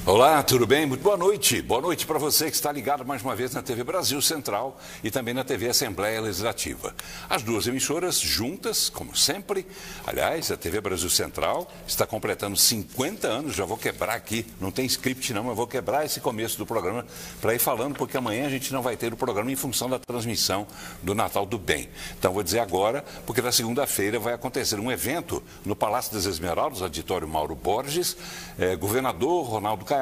Olá, tudo bem? Muito boa noite. Boa noite para você que está ligado mais uma vez na TV Brasil Central e também na TV Assembleia Legislativa. As duas emissoras juntas, como sempre. Aliás, a TV Brasil Central está completando 50 anos. Já vou quebrar aqui, não tem script não, mas vou quebrar esse começo do programa para ir falando, porque amanhã a gente não vai ter o programa em função da transmissão do Natal do Bem. Então vou dizer agora, porque na segunda-feira vai acontecer um evento no Palácio das Esmeraldas, auditório Mauro Borges, governador Ronaldo Caiado,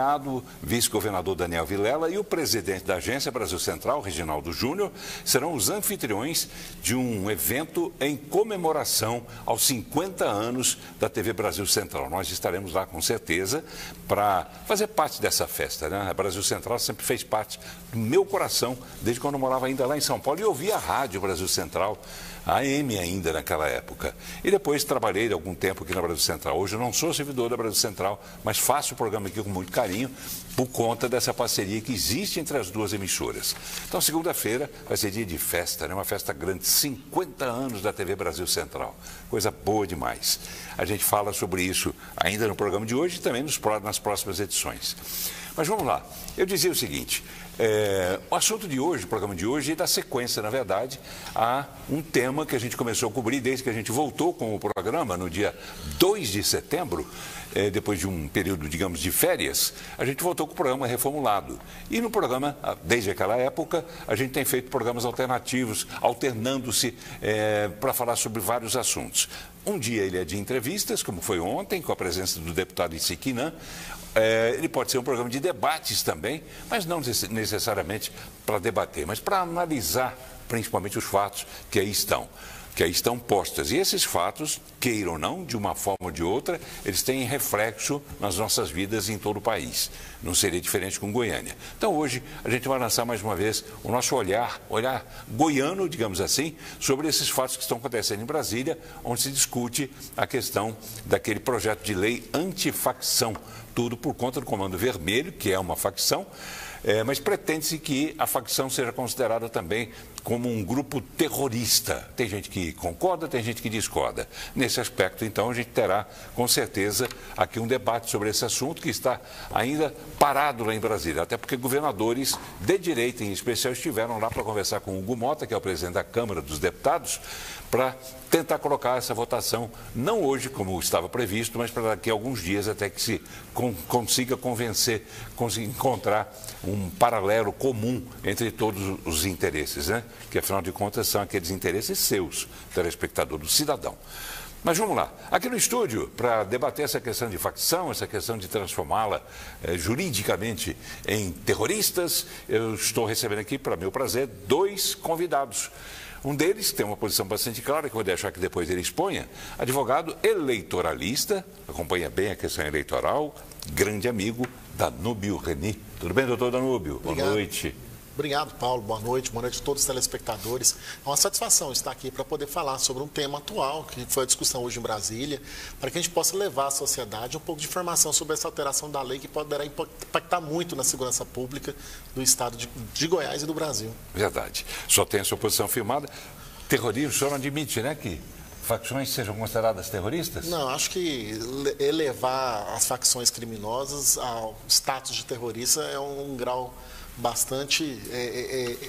vice-governador Daniel Vilela e o presidente da Agência Brasil Central, Reginaldo Júnior, serão os anfitriões de um evento em comemoração aos 50 anos da TV Brasil Central. Nós estaremos lá com certeza para fazer parte dessa festa, né? A Brasil Central sempre fez parte do meu coração, desde quando eu morava ainda lá em São Paulo e ouvia a rádio Brasil Central, a AM ainda naquela época. E depois trabalhei algum tempo aqui na Brasil Central. Hoje eu não sou servidor da Brasil Central, mas faço o programa aqui com muito carinho por conta dessa parceria que existe entre as duas emissoras. Então, segunda-feira vai ser dia de festa, né? Uma festa grande, 50 anos da TV Brasil Central. Coisa boa demais. A gente fala sobre isso ainda no programa de hoje e também nas próximas edições. Mas vamos lá. Eu dizia o seguinte, o assunto de hoje, o programa de hoje, é da sequência, na verdade, a um tema que a gente começou a cobrir desde que a gente voltou com o programa no dia 2 de setembro, depois de um período, digamos, de férias, a gente voltou com o programa reformulado. E no programa, desde aquela época, a gente tem feito programas alternativos, alternando-se para falar sobre vários assuntos. Um dia ele é de entrevistas, como foi ontem, com a presença do deputado Isiquinã. Ele pode ser um programa de debates também, mas não necessariamente para debater, mas para analisar principalmente os fatos que aí estão postos. E esses fatos, queiram ou não, de uma forma ou de outra, eles têm reflexo nas nossas vidas em todo o país. Não seria diferente com Goiânia. Então hoje a gente vai lançar mais uma vez o nosso olhar goiano, digamos assim, sobre esses fatos que estão acontecendo em Brasília, onde se discute a questão daquele projeto de lei antifacção. Tudo por conta do Comando Vermelho, que é uma facção, mas pretende-se que a facção seja considerada também como um grupo terrorista. Tem gente que concorda, tem gente que discorda. Nesse aspecto, então, a gente terá, com certeza, aqui um debate sobre esse assunto que está ainda parado lá em Brasília, até porque governadores de direita, em especial, estiveram lá para conversar com o Hugo Mota, que é o presidente da Câmara dos Deputados, para tentar colocar essa votação, não hoje, como estava previsto, mas para daqui a alguns dias, até que se consiga encontrar um paralelo comum entre todos os interesses, né? Que, afinal de contas, são aqueles interesses seus, telespectador, do cidadão. Mas vamos lá. Aqui no estúdio, para debater essa questão de facção, essa questão de transformá-la juridicamente em terroristas, eu estou recebendo aqui, para meu prazer, dois convidados. Um deles tem uma posição bastante clara, que eu vou deixar que depois ele exponha, advogado eleitoralista, acompanha bem a questão eleitoral, grande amigo, Danúbio Reni. Tudo bem, doutor Danúbio? Obrigado. Boa noite. Obrigado, Paulo. Boa noite a todos os telespectadores. É uma satisfação estar aqui para poder falar sobre um tema atual, que foi a discussão hoje em Brasília, para que a gente possa levar à sociedade um pouco de informação sobre essa alteração da lei que poderá impactar muito na segurança pública do estado de Goiás e do Brasil. Verdade. Só tem a sua posição firmada. Terrorismo, o senhor não admite, né, que facções sejam consideradas terroristas? Não, acho que elevar as facções criminosas ao status de terrorista é um grau bastante,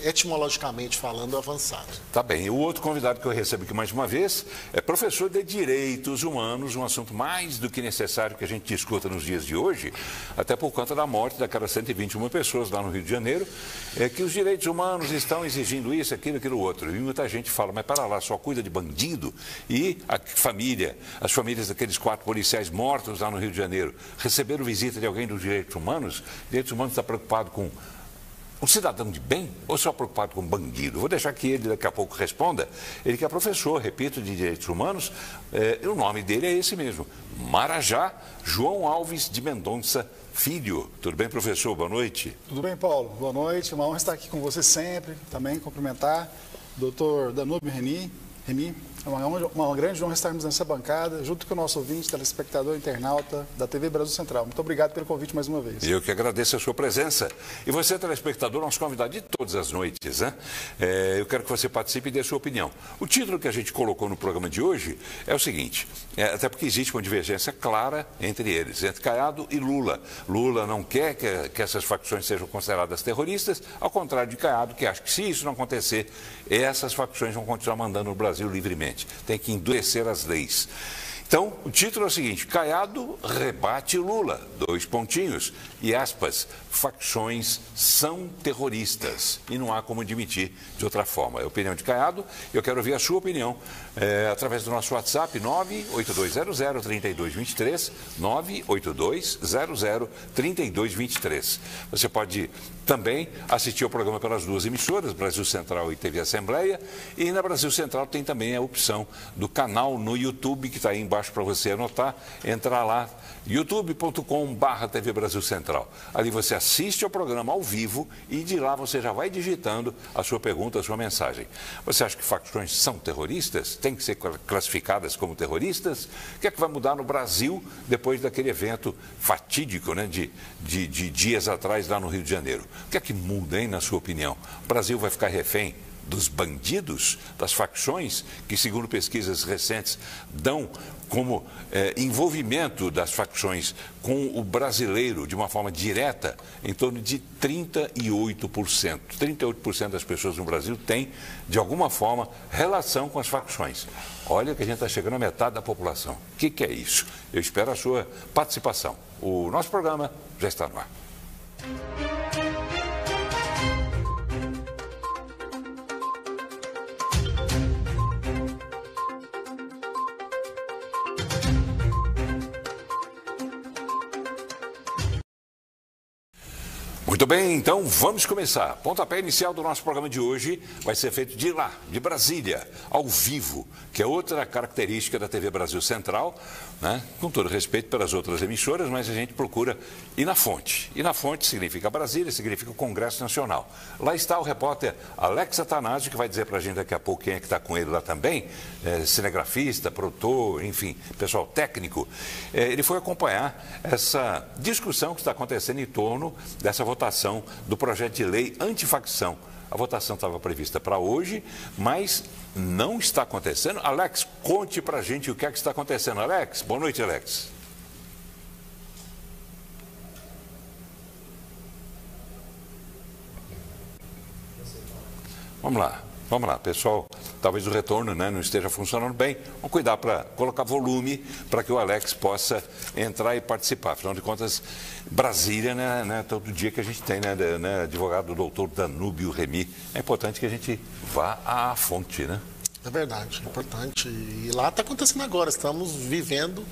etimologicamente falando, avançado. Tá bem. E o outro convidado que eu recebo aqui mais uma vez é professor de Direitos Humanos, um assunto mais do que necessário que a gente discuta nos dias de hoje, até por conta da morte daquelas 121 pessoas lá no Rio de Janeiro, que os direitos humanos estão exigindo isso, aquilo outro. E muita gente fala, mas para lá, só cuida de bandido? E as famílias daqueles 4 policiais mortos lá no Rio de Janeiro, receberam visita de alguém dos direitos humanos? Direitos humanos está preocupado com um cidadão de bem ou só preocupado com bandido? Vou deixar que ele daqui a pouco responda. Ele que é professor, repito, de Direitos Humanos, o nome dele é esse mesmo, Marajá João Alves de Mendonça Filho. Tudo bem, professor? Boa noite. Tudo bem, Paulo? Boa noite. Uma honra estar aqui com você sempre. Também cumprimentar o doutor Danúbio Reni, É uma grande honra estarmos nessa bancada, junto com o nosso ouvinte, telespectador, internauta da TV Brasil Central. Muito obrigado pelo convite mais uma vez. Eu que agradeço a sua presença. E você, telespectador, nosso convidado de todas as noites, né? Eu quero que você participe e dê a sua opinião. O título que a gente colocou no programa de hoje é o seguinte, até porque existe uma divergência clara entre eles, entre Caiado e Lula. Lula não quer que essas facções sejam consideradas terroristas, ao contrário de Caiado, que acha que se isso não acontecer, essas facções vão continuar mandando no Brasil livremente. Tem que endurecer as leis. Então, o título é o seguinte, Caiado rebate Lula, 2 pontinhos, e aspas, facções são terroristas, e não há como admitir de outra forma. É a opinião de Caiado, eu quero ouvir a sua opinião através do nosso WhatsApp, 98200-3223, 98200-3223. Você pode também assistir ao programa pelas 2 emissoras, Brasil Central e TV Assembleia, e na Brasil Central tem também a opção do canal no YouTube, que está aí embaixo para você anotar, entrar lá, youtube.com/TV Brasil Central. Ali você assiste ao programa ao vivo e de lá você já vai digitando a sua pergunta, a sua mensagem. Você acha que facções são terroristas? Tem que ser classificadas como terroristas? O que é que vai mudar no Brasil depois daquele evento fatídico, né, de dias atrás lá no Rio de Janeiro? O que é que muda, hein, na sua opinião? O Brasil vai ficar refém dos bandidos, das facções, que segundo pesquisas recentes dão como envolvimento das facções com o brasileiro de uma forma direta em torno de 38%. 38% das pessoas no Brasil têm, de alguma forma, relação com as facções. Olha que a gente está chegando à metade da população. O que é isso? Eu espero a sua participação. O nosso programa já está no ar. Muito bem, então vamos começar. Pontapé inicial do nosso programa de hoje vai ser feito de lá, de Brasília, ao vivo, que é outra característica da TV Brasil Central, né? Com todo respeito pelas outras emissoras, mas a gente procura ir na fonte. E na fonte significa Brasília, significa o Congresso Nacional. Lá está o repórter Alex Atanásio, que vai dizer para a gente daqui a pouco quem é que está com ele lá também, cinegrafista, produtor, enfim, pessoal técnico. Ele foi acompanhar essa discussão que está acontecendo em torno dessa votação do projeto de lei antifacção. A votação estava prevista para hoje, mas não está acontecendo. Alex, conte para a gente o que é que está acontecendo. Alex, boa noite, Alex. Vamos lá, pessoal. Talvez o retorno, né, não esteja funcionando bem. Vamos cuidar para colocar volume para que o Alex possa entrar e participar. Afinal de contas, Brasília, né, todo dia que a gente tem, né, advogado doutor Danúbio Remy, é importante que a gente vá à fonte, né? É verdade, é importante. E lá está acontecendo agora, estamos vivendo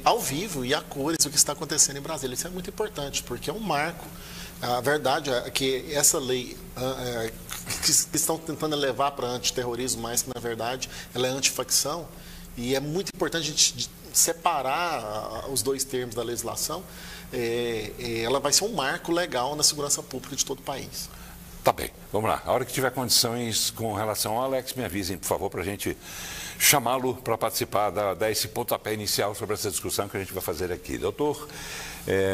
ao vivo e a cores o que está acontecendo em Brasília. Isso é muito importante, porque é um marco. A verdade é que essa lei que estão tentando levar para antiterrorismo, mas que na verdade ela é antifacção, e é muito importante a gente separar os dois termos da legislação. Ela vai ser um marco legal na segurança pública de todo o país. Tá bem, vamos lá. A hora que tiver condições com relação ao Alex, me avisem, por favor, para a gente chamá-lo para participar, dar esse pontapé inicial sobre essa discussão que a gente vai fazer aqui. Doutor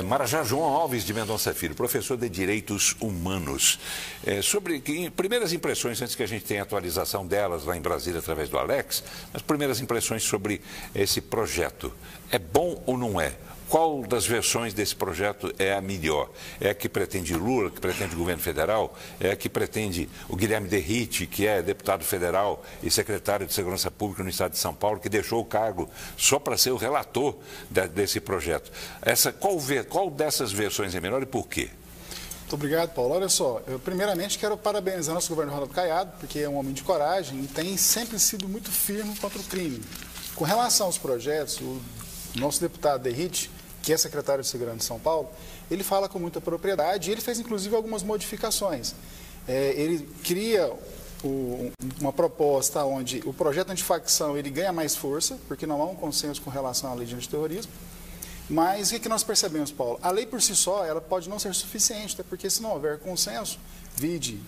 Marajá João Alves de Mendonça Filho, professor de Direitos Humanos. Sobre primeiras impressões, antes que a gente tenha atualização delas lá em Brasília através do Alex, as primeiras impressões sobre esse projeto. É bom ou não é? Qual das versões desse projeto é a melhor? É a que pretende Lula, que pretende o governo federal? É a que pretende o Guilherme Derrite, que é deputado federal e secretário de Segurança Pública no estado de São Paulo, que deixou o cargo só para ser o relator desse projeto? Qual dessas versões é melhor e por quê? Muito obrigado, Paulo. Olha só, eu primeiramente quero parabenizar nosso governador Ronaldo Caiado, porque é um homem de coragem e tem sempre sido muito firme contra o crime. Com relação aos projetos, o nosso deputado Derrite, que é secretário de Segurança de São Paulo, ele fala com muita propriedade e ele fez inclusive algumas modificações. Ele cria uma proposta onde o projeto antifacção ele ganha mais força, porque não há um consenso com relação à lei de antiterrorismo. Mas o que nós percebemos, Paulo? A lei por si só ela pode não ser suficiente, até porque se não houver consenso, vide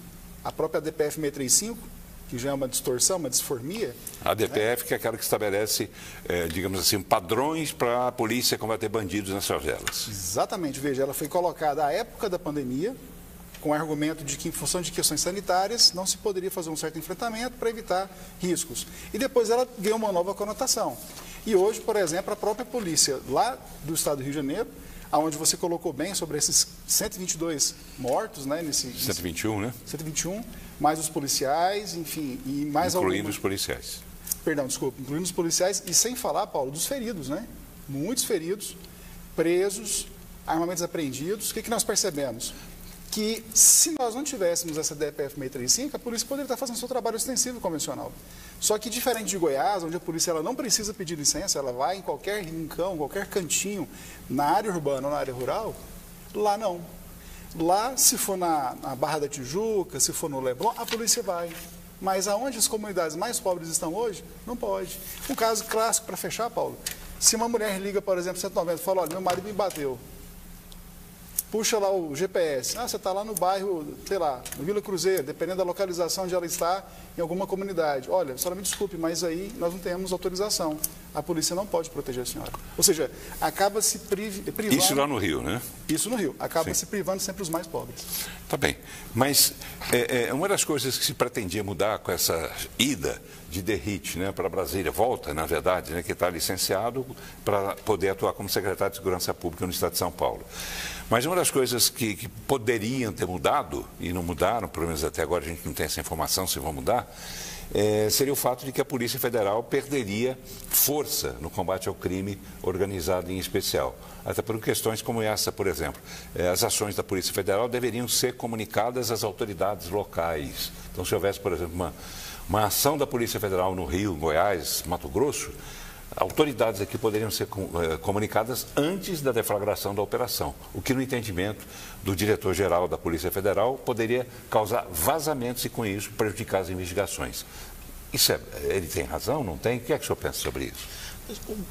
a própria DPF 635, que já é uma distorção, uma disformia. A DPF, que é aquela que estabelece, digamos assim, padrões para a polícia combater bandidos nas favelas. Exatamente. Veja, ela foi colocada à época da pandemia, com o argumento de que, em função de questões sanitárias, não se poderia fazer um certo enfrentamento para evitar riscos. E depois ela ganhou uma nova conotação. E hoje, por exemplo, a própria polícia lá do estado do Rio de Janeiro, onde você colocou bem sobre esses 122 mortos, né? 121, né? 121, mais os policiais, enfim, e mais incluindo os policiais. Perdão, desculpa, incluindo os policiais, e sem falar, Paulo, dos feridos, né? Muitos feridos, presos, armamentos apreendidos. O que nós percebemos? Que se nós não tivéssemos essa DPF 635, a polícia poderia estar fazendo seu trabalho ostensivo convencional. Só que diferente de Goiás, onde a polícia ela não precisa pedir licença, ela vai em qualquer rincão, qualquer cantinho, na área urbana ou na área rural, lá não. Lá, se for na Barra da Tijuca, se for no Leblon, a polícia vai. Mas aonde as comunidades mais pobres estão hoje, não pode. Um caso clássico para fechar, Paulo, se uma mulher liga, por exemplo, 190 e fala, olha, meu marido me bateu. Puxa lá o GPS. Você está lá no bairro, sei lá, no Vila Cruzeiro, dependendo da localização onde ela está, em alguma comunidade. Olha, a senhora me desculpe, mas aí nós não temos autorização. A polícia não pode proteger a senhora. Ou seja, acaba se privando... Isso lá no Rio, né? Isso no Rio. Acaba se privando sempre os mais pobres. Tá bem. Mas uma das coisas que se pretendia mudar com essa ida de Derrite, né, para Brasília, volta, na verdade, né, que está licenciado para poder atuar como secretário de Segurança Pública no Estado de São Paulo. Mas uma das coisas que poderiam ter mudado, e não mudaram, pelo menos até agora a gente não tem essa informação se vão mudar, seria o fato de que a Polícia Federal perderia força no combate ao crime organizado em especial. Até por questões como essa, por exemplo. As ações da Polícia Federal deveriam ser comunicadas às autoridades locais. Então, se houvesse, por exemplo, uma ação da Polícia Federal no Rio, Goiás, Mato Grosso, autoridades aqui poderiam ser comunicadas antes da deflagração da operação, o que no entendimento do diretor-geral da Polícia Federal poderia causar vazamentos e com isso prejudicar as investigações. Ele tem razão, não tem? O que é que o senhor pensa sobre isso?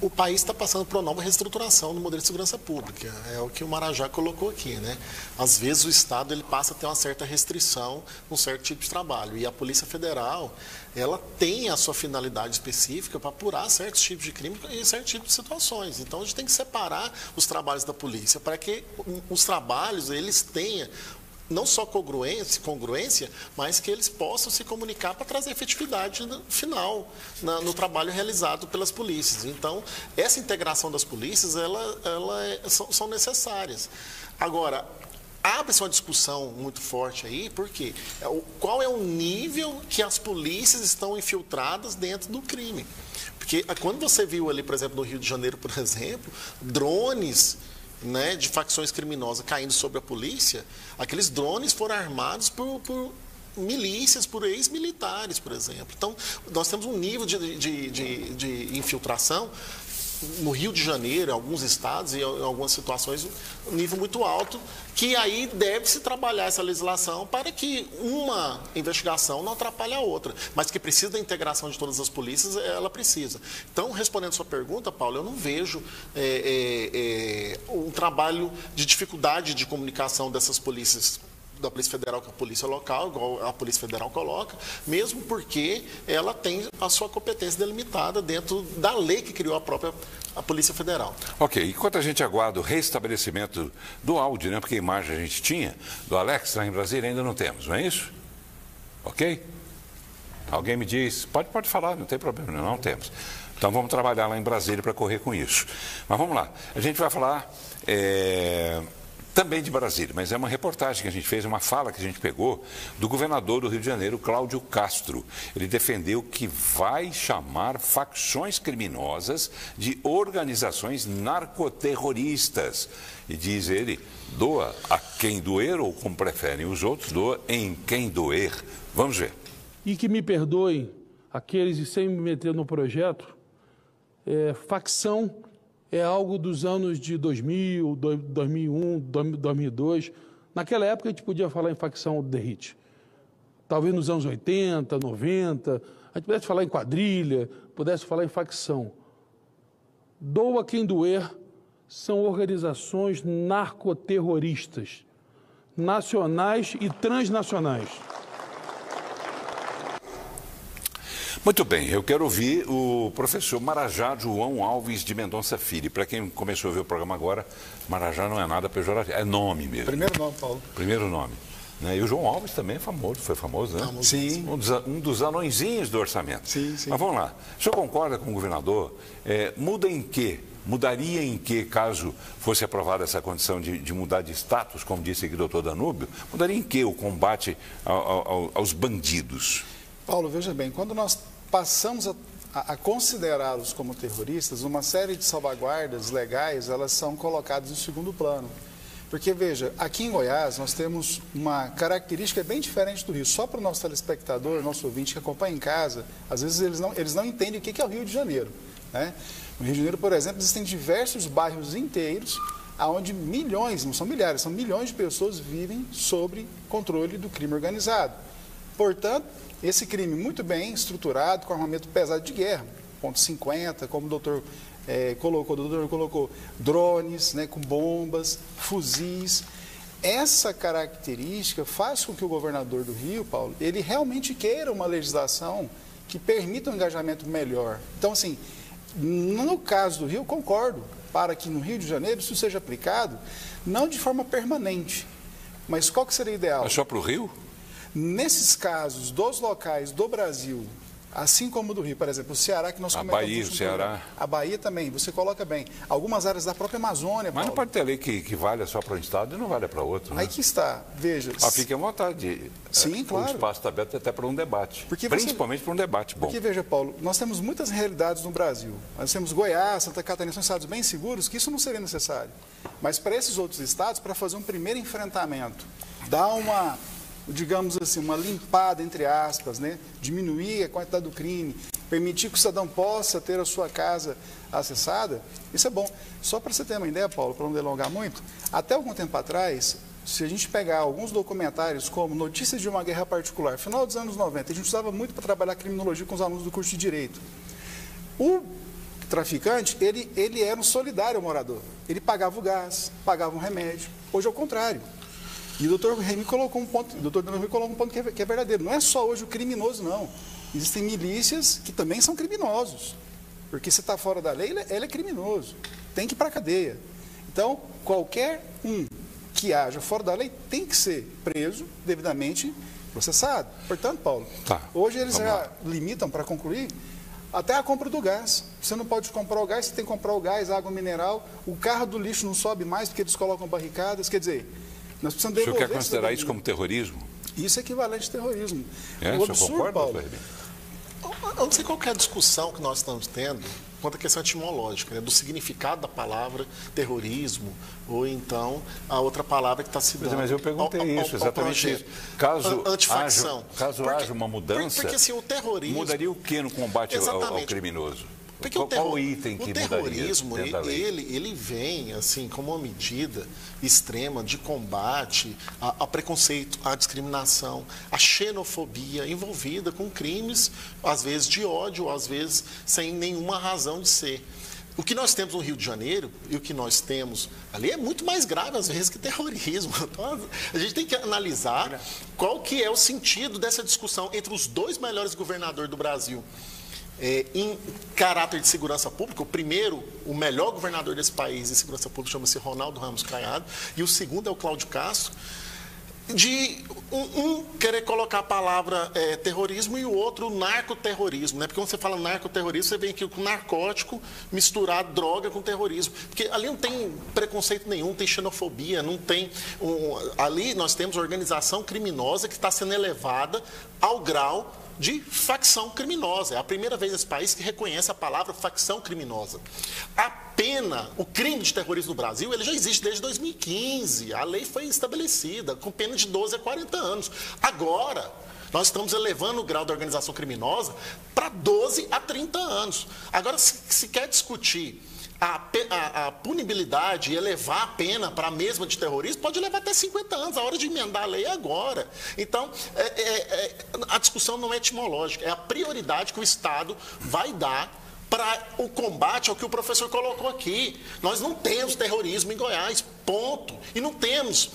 O país está passando por uma nova reestruturação no modelo de segurança pública. É o que o Marajá colocou aqui, né? Às vezes o Estado ele passa a ter uma certa restrição num certo tipo de trabalho. E a Polícia Federal, ela tem a sua finalidade específica para apurar certos tipos de crime e certos tipos de situações. Então a gente tem que separar os trabalhos da polícia para que os trabalhos eles tenham não só congruência, mas que eles possam se comunicar para trazer efetividade final no trabalho realizado pelas polícias. Então, essa integração das polícias, são necessárias. Agora, abre-se uma discussão muito forte aí, porque qual é o nível que as polícias estão infiltradas dentro do crime? Porque quando você viu ali, por exemplo, no Rio de Janeiro, por exemplo, drones, né, de facções criminosas caindo sobre a polícia, aqueles drones foram armados por milícias, por ex-militares, por exemplo. Então, nós temos um nível de infiltração no Rio de Janeiro, em alguns estados e em algumas situações, um nível muito alto, que aí deve-se trabalhar essa legislação para que uma investigação não atrapalhe a outra, mas que precisa da integração de todas as polícias, ela precisa. Então, respondendo a sua pergunta, Paulo, eu não vejo um trabalho de dificuldade de comunicação dessas polícias, da Polícia Federal com a Polícia Local, igual a Polícia Federal coloca, mesmo porque ela tem a sua competência delimitada dentro da lei que criou a Polícia Federal. Ok, enquanto a gente aguarda o restabelecimento do áudio, né, porque a imagem a gente tinha, do Alex lá em Brasília, ainda não temos, não é isso? Ok? Alguém me diz, pode falar, não tem problema, não temos. Então vamos trabalhar lá em Brasília para correr com isso. Mas vamos lá, a gente vai falar... também de Brasília, mas é uma reportagem que a gente fez, uma fala que a gente pegou do governador do Rio de Janeiro, Cláudio Castro. Ele defendeu que vai chamar facções criminosas de organizações narcoterroristas. E diz ele, doa a quem doer, ou como preferem os outros, doa em quem doer. Vamos ver. E que me perdoem aqueles, e sem me meter no projeto, facção é algo dos anos de 2000, 2001, 2002. Naquela época a gente podia falar em facção do Derrite. Talvez nos anos 80, 90, a gente pudesse falar em quadrilha, pudesse falar em facção. Doa quem doer são organizações narcoterroristas, nacionais e transnacionais. Muito bem, eu quero ouvir o professor Marajá João Alves de Mendonça Filho. Para quem começou a ver o programa agora, Marajá não é nada pejorativo, é nome mesmo. Primeiro nome, Paulo. Primeiro nome. E o João Alves também é famoso, foi famoso, né? Sim. Um dos anõezinhos do orçamento. Sim. Mas vamos lá. O senhor concorda com o governador? Muda em quê? Mudaria em que, caso fosse aprovada essa condição de mudar de status, como disse aqui o doutor Danúbio, mudaria em que o combate aos bandidos? Paulo, veja bem, quando nós passamos a considerá-los como terroristas, uma série de salvaguardas legais, elas são colocadas em segundo plano. Porque, veja, aqui em Goiás nós temos uma característica bem diferente do Rio. Só para o nosso telespectador, nosso ouvinte que acompanha em casa, às vezes eles não entendem o que é o Rio de Janeiro, né? No Rio de Janeiro, por exemplo, existem diversos bairros inteiros onde milhões, não são milhares, são milhões de pessoas vivem sob controle do crime organizado. Portanto, esse crime muito bem estruturado, com armamento pesado de guerra, .50, como o doutor colocou drones, né, com bombas, fuzis. Essa característica faz com que o governador do Rio, Paulo, ele realmente queira uma legislação que permita um engajamento melhor. Então, assim, no caso do Rio, concordo, para que no Rio de Janeiro isso seja aplicado, não de forma permanente, mas qual que seria o ideal? É só para o Rio? Nesses casos dos locais do Brasil, assim como do Rio, por exemplo, o Ceará que nós comentamos. A Bahia, o Ceará. A Bahia também, você coloca bem. Algumas áreas da própria Amazônia, Mas Paulo. não pode ter lei que valha só para um estado e não valha para outro, né? Aí que está, veja. Fique à vontade. Sim, claro. O espaço está aberto até para um debate. Principalmente para um debate bom. Porque, veja, Paulo, nós temos muitas realidades no Brasil. Nós temos Goiás, Santa Catarina, são estados bem seguros, que isso não seria necessário. Mas para esses outros estados, para fazer um primeiro enfrentamento, dar uma, digamos assim, uma limpada, entre aspas, né? Diminuir a quantidade do crime, permitir que o cidadão possa ter a sua casa acessada, isso é bom. Só para você ter uma ideia, Paulo, para não delongar muito, até algum tempo atrás, se a gente pegar alguns documentários como Notícias de uma Guerra Particular, final dos anos 90, a gente usava muito para trabalhar criminologia com os alunos do curso de Direito. O traficante, ele era um solidário ao morador. Ele pagava o gás, pagava um remédio. Hoje é o contrário. E o doutor Remy colocou um ponto, que é verdadeiro. Não é só hoje o criminoso, não. Existem milícias que também são criminosos. Porque se está fora da lei, ele é criminoso. Tem que ir para a cadeia. Então, qualquer um que haja fora da lei tem que ser preso, devidamente processado. Portanto, Paulo, hoje eles já limitam, para concluir, até a compra do gás. Você não pode comprar o gás, você tem que comprar o gás, água mineral. O carro do lixo não sobe mais porque eles colocam barricadas. Quer dizer, nós precisamos devolver. O senhor quer considerar isso como terrorismo? Isso é equivalente a terrorismo. O absurdo, concorda, Paulo? Eu não sei qual é a discussão que nós estamos tendo quanto à questão etimológica, né, do significado da palavra terrorismo, ou então a outra palavra que está se dando. Mas eu perguntei isso, exatamente isso. Caso haja uma mudança, porque assim, o terrorismo... Mudaria o que no combate ao criminoso? Porque qual o item que mudaria? O terrorismo, ele vem assim como uma medida extrema de combate a preconceito, a discriminação, a xenofobia envolvida com crimes, às vezes de ódio, às vezes sem nenhuma razão de ser. O que nós temos no Rio de Janeiro e o que nós temos ali é muito mais grave, às vezes, que terrorismo. Então, a gente tem que analisar qual que é o sentido dessa discussão entre os dois melhores governadores do Brasil. Em caráter de segurança pública, o melhor governador desse país em segurança pública chama-se Ronaldo Ramos Caiado, e o segundo é o Cláudio Castro, de um querer colocar a palavra terrorismo e o outro narcoterrorismo, né? Porque quando você fala narcoterrorismo, você vem aqui com narcótico misturar droga com terrorismo, porque ali não tem preconceito nenhum, não tem xenofobia, não tem... ali nós temos organização criminosa que está sendo elevada ao grau de facção criminosa. É a primeira vez nesse país que reconhece a palavra facção criminosa. A pena, o crime de terrorismo no Brasil, ele já existe desde 2015. A lei foi estabelecida com pena de 12 a 40 anos. Agora, nós estamos elevando o grau da organização criminosa para 12 a 30 anos. Agora, se quer discutir a punibilidade e elevar a pena para a mesma de terrorismo, pode levar até 50 anos. A hora de emendar a lei é agora. Então, a discussão não é etimológica, é a prioridade que o Estado vai dar para o combate ao que o professor colocou aqui. Nós não temos terrorismo em Goiás, ponto. E não temos,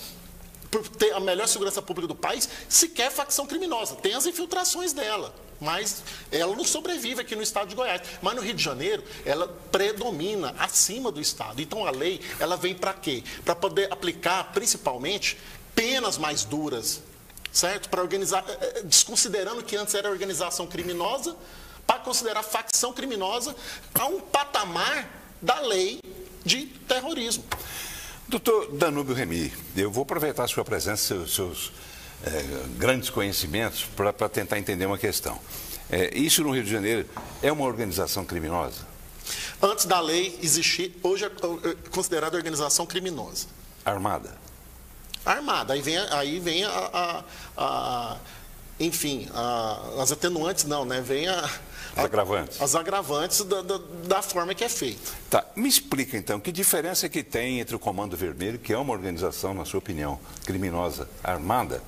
por ter a melhor segurança pública do país, sequer facção criminosa. Tem as infiltrações dela. mas ela não sobrevive aqui no estado de Goiás. Mas no Rio de Janeiro, ela predomina acima do estado. Então a lei, ela vem para quê? Para poder aplicar, principalmente, penas mais duras, certo? Para organizar, desconsiderando que antes era organização criminosa, para considerar facção criminosa a um patamar da lei de terrorismo. Doutor Danúbio Remy, eu vou aproveitar a sua presença, seus grandes conhecimentos, para tentar entender uma questão. Isso no Rio de Janeiro é uma organização criminosa? Antes da lei existir, hoje é considerada organização criminosa. Armada? Armada. Aí vem enfim, as atenuantes não, né? Vem as agravantes. As agravantes da forma que é feita. Tá, me explica então, que diferença que tem entre o Comando Vermelho, que é uma organização, na sua opinião, criminosa armada,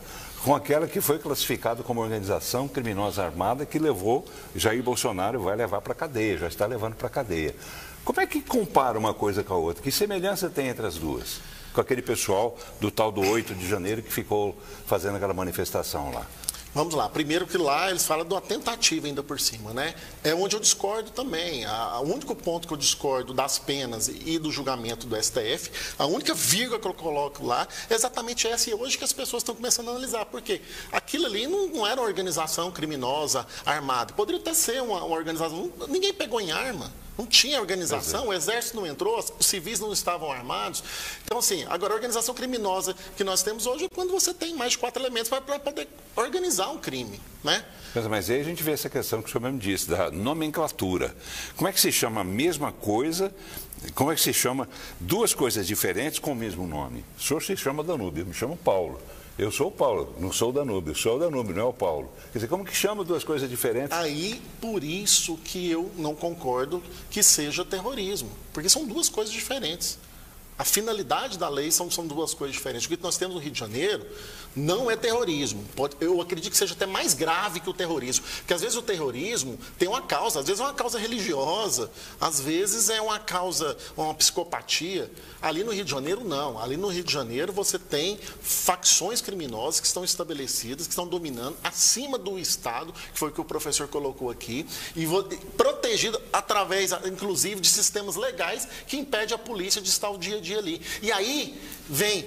com aquela que foi classificada como organização criminosa armada, que levou Jair Bolsonaro, vai levar para a cadeia, já está levando para a cadeia. Como é que compara uma coisa com a outra? Que semelhança tem entre as duas? Com aquele pessoal do tal do 8 de janeiro que ficou fazendo aquela manifestação lá. Vamos lá. Primeiro que lá eles falam de uma tentativa ainda por cima, né? É onde eu discordo também. O único ponto que eu discordo das penas e do julgamento do STF, a única vírgula que eu coloco lá é exatamente essa. E hoje que as pessoas estão começando a analisar. Por quê? Aquilo ali não era uma organização criminosa armada. Poderia até ser uma organização. Ninguém pegou em arma. Não tinha organização, o exército não entrou, os civis não estavam armados. Então, assim, agora a organização criminosa que nós temos hoje é quando você tem mais de 4 elementos para poder organizar um crime, né? Mas aí a gente vê essa questão que o senhor mesmo disse, da nomenclatura. Como é que se chama a mesma coisa, como é que se chama duas coisas diferentes com o mesmo nome? O senhor se chama Danúbio, eu me chamo Paulo. Eu sou o Paulo, não sou o Danúbio, sou o Danúbio, não é o Paulo. Quer dizer, como que chama duas coisas diferentes? Aí, por isso que eu não concordo que seja terrorismo, porque são duas coisas diferentes. A finalidade da lei são duas coisas diferentes. O que nós temos no Rio de Janeiro não é terrorismo. Eu acredito que seja até mais grave que o terrorismo. Porque às vezes o terrorismo tem uma causa, às vezes é uma causa religiosa, às vezes é uma causa, uma psicopatia. Ali no Rio de Janeiro, não. Ali no Rio de Janeiro você tem facções criminosas que estão estabelecidas, que estão dominando acima do Estado, que foi o que o professor colocou aqui, e protegido através, inclusive, de sistemas legais que impedem a polícia de estar o dia a dia ali. E aí vem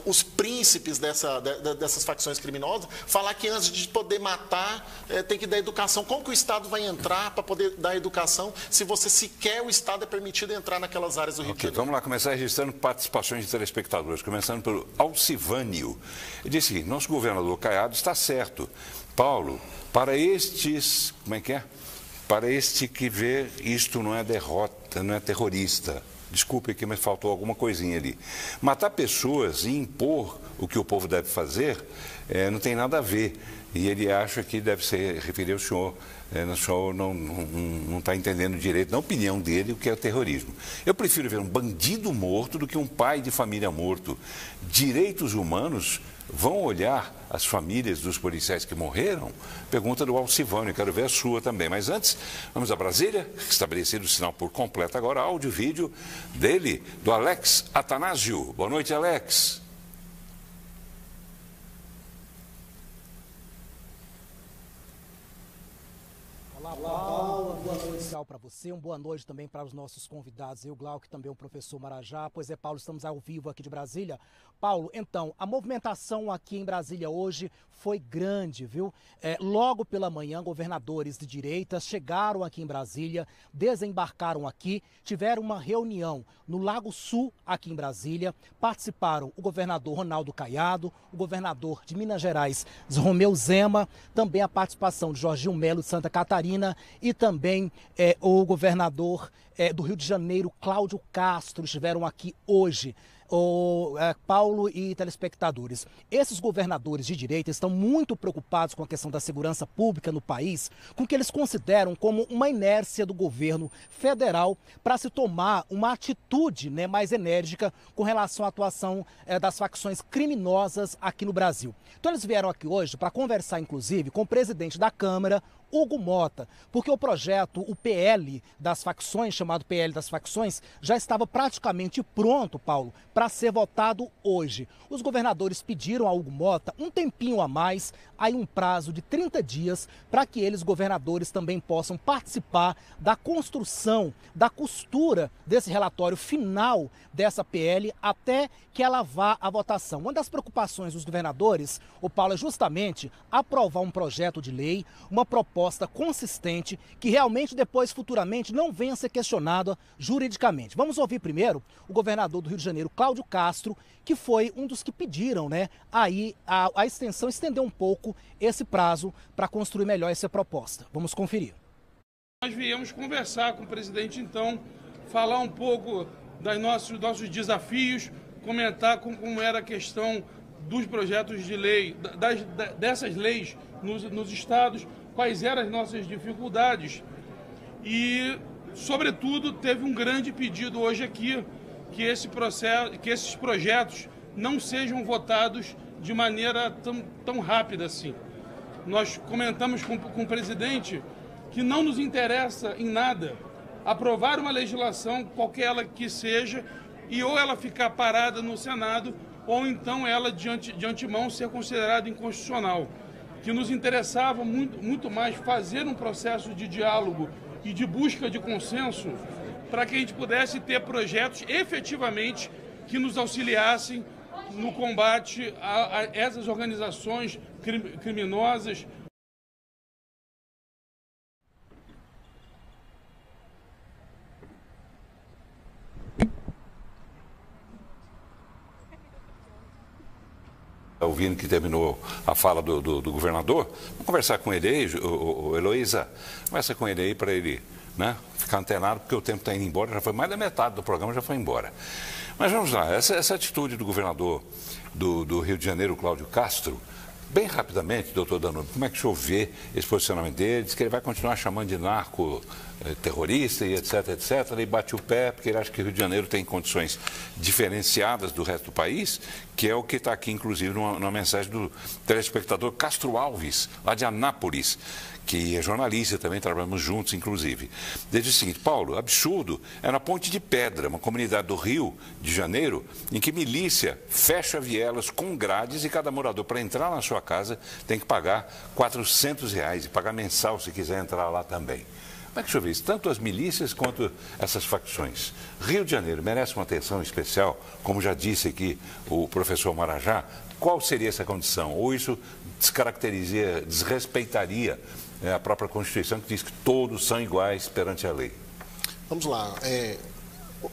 os príncipes dessas facções criminosas falar que antes de poder matar tem que dar educação. Como que o Estado vai entrar para poder dar educação se você sequer o Estado é permitido entrar naquelas áreas do Rio de Janeiro? Vamos lá, começar registrando participações de telespectadores, começando pelo Alcivânio. Ele disse que nosso governador Caiado está certo. Paulo, para estes, como é que é? Para este que vê isto não é derrota, não é terrorista. Desculpe aqui, mas faltou alguma coisinha ali. Matar pessoas e impor o que o povo deve fazer não tem nada a ver. E ele acha que deve ser referir ao senhor. O senhor não está entendendo direito, na opinião dele, o que é o terrorismo. Eu prefiro ver um bandido morto do que um pai de família morto. Direitos humanos vão olhar as famílias dos policiais que morreram? Pergunta do Alcivânio, quero ver a sua também. Mas antes, vamos a Brasília, estabelecido o sinal por completo agora, áudio e vídeo dele, do Alex Atanásio. Boa noite, Alex. Olá, Paulo. Boa noite para você, boa noite também para os nossos convidados, eu, Glauco, também o professor Marajá. Pois é, Paulo, estamos ao vivo aqui de Brasília. Paulo, então, a movimentação aqui em Brasília hoje foi grande, viu? Logo pela manhã, governadores de direita chegaram aqui em Brasília, desembarcaram aqui, tiveram uma reunião no Lago Sul, aqui em Brasília. Participaram o governador Ronaldo Caiado, o governador de Minas Gerais, Romeu Zema, também a participação de Jorginho Melo de Santa Catarina e também o governador do Rio de Janeiro, Cláudio Castro, estiveram aqui hoje. Paulo e telespectadores, esses governadores de direita estão muito preocupados com a questão da segurança pública no país, com o que eles consideram como uma inércia do governo federal para se tomar uma atitude, mais enérgica com relação à atuação das facções criminosas aqui no Brasil. Então eles vieram aqui hoje para conversar, inclusive, com o presidente da Câmara, Hugo Mota, porque o projeto, o PL das facções, chamado PL das facções, já estava praticamente pronto, Paulo, para ser votado hoje. Os governadores pediram a Hugo Mota um tempinho a mais, aí um prazo de 30 dias, para que eles, governadores, também possam participar da construção, da costura desse relatório final dessa PL até que ela vá à votação. Uma das preocupações dos governadores, o Paulo, é justamente aprovar um projeto de lei, uma proposta consistente, que realmente depois, futuramente, não venha a ser questionada juridicamente. Vamos ouvir primeiro o governador do Rio de Janeiro, Cláudio Castro, que foi um dos que pediram, né, aí a extensão, estender um pouco esse prazo para construir melhor essa proposta. Vamos conferir. Nós viemos conversar com o presidente, então, falar um pouco dos nossos desafios, comentar como era a questão dos projetos de lei, dessas leis nos estados, quais eram as nossas dificuldades e, sobretudo, teve um grande pedido hoje aqui, que esses projetos não sejam votados de maneira tão rápida assim. Nós comentamos com o presidente que não nos interessa em nada aprovar uma legislação, qualquer ela que seja, e ou ela ficar parada no Senado, ou então ela, de antemão, ser considerada inconstitucional. Que nos interessava muito mais fazer um processo de diálogo e de busca de consenso para que a gente pudesse ter projetos efetivamente que nos auxiliassem no combate a essas organizações criminosas. Ouvindo que terminou a fala do governador, vamos conversar com ele aí, Heloísa, conversa com ele aí para ele, né, ficar antenado, porque o tempo está indo embora, já foi mais da metade do programa, já foi embora. Mas vamos lá, essa atitude do governador do Rio de Janeiro, Cláudio Castro, bem rapidamente, doutor Danúbio, como é que o senhor vê esse posicionamento dele? Diz que ele vai continuar chamando de narco-terrorista e etc, etc, e bate o pé, porque ele acha que o Rio de Janeiro tem condições diferenciadas do resto do país, que é o que está aqui, inclusive, numa mensagem do telespectador Castro Alves, lá de Anápolis, que é jornalista, também trabalhamos juntos, inclusive. Desde o seguinte: Paulo, absurdo, é na Ponte de Pedra, uma comunidade do Rio de Janeiro, em que milícia fecha vielas com grades e cada morador, para entrar na sua casa, tem que pagar R$400 e pagar mensal se quiser entrar lá também. Como é que o senhor vê isso? Tanto as milícias quanto essas facções. Rio de Janeiro merece uma atenção especial, como já disse aqui o professor Marajá. Qual seria essa condição? Ou isso desrespeitaria a própria Constituição, que diz que todos são iguais perante a lei? Vamos lá.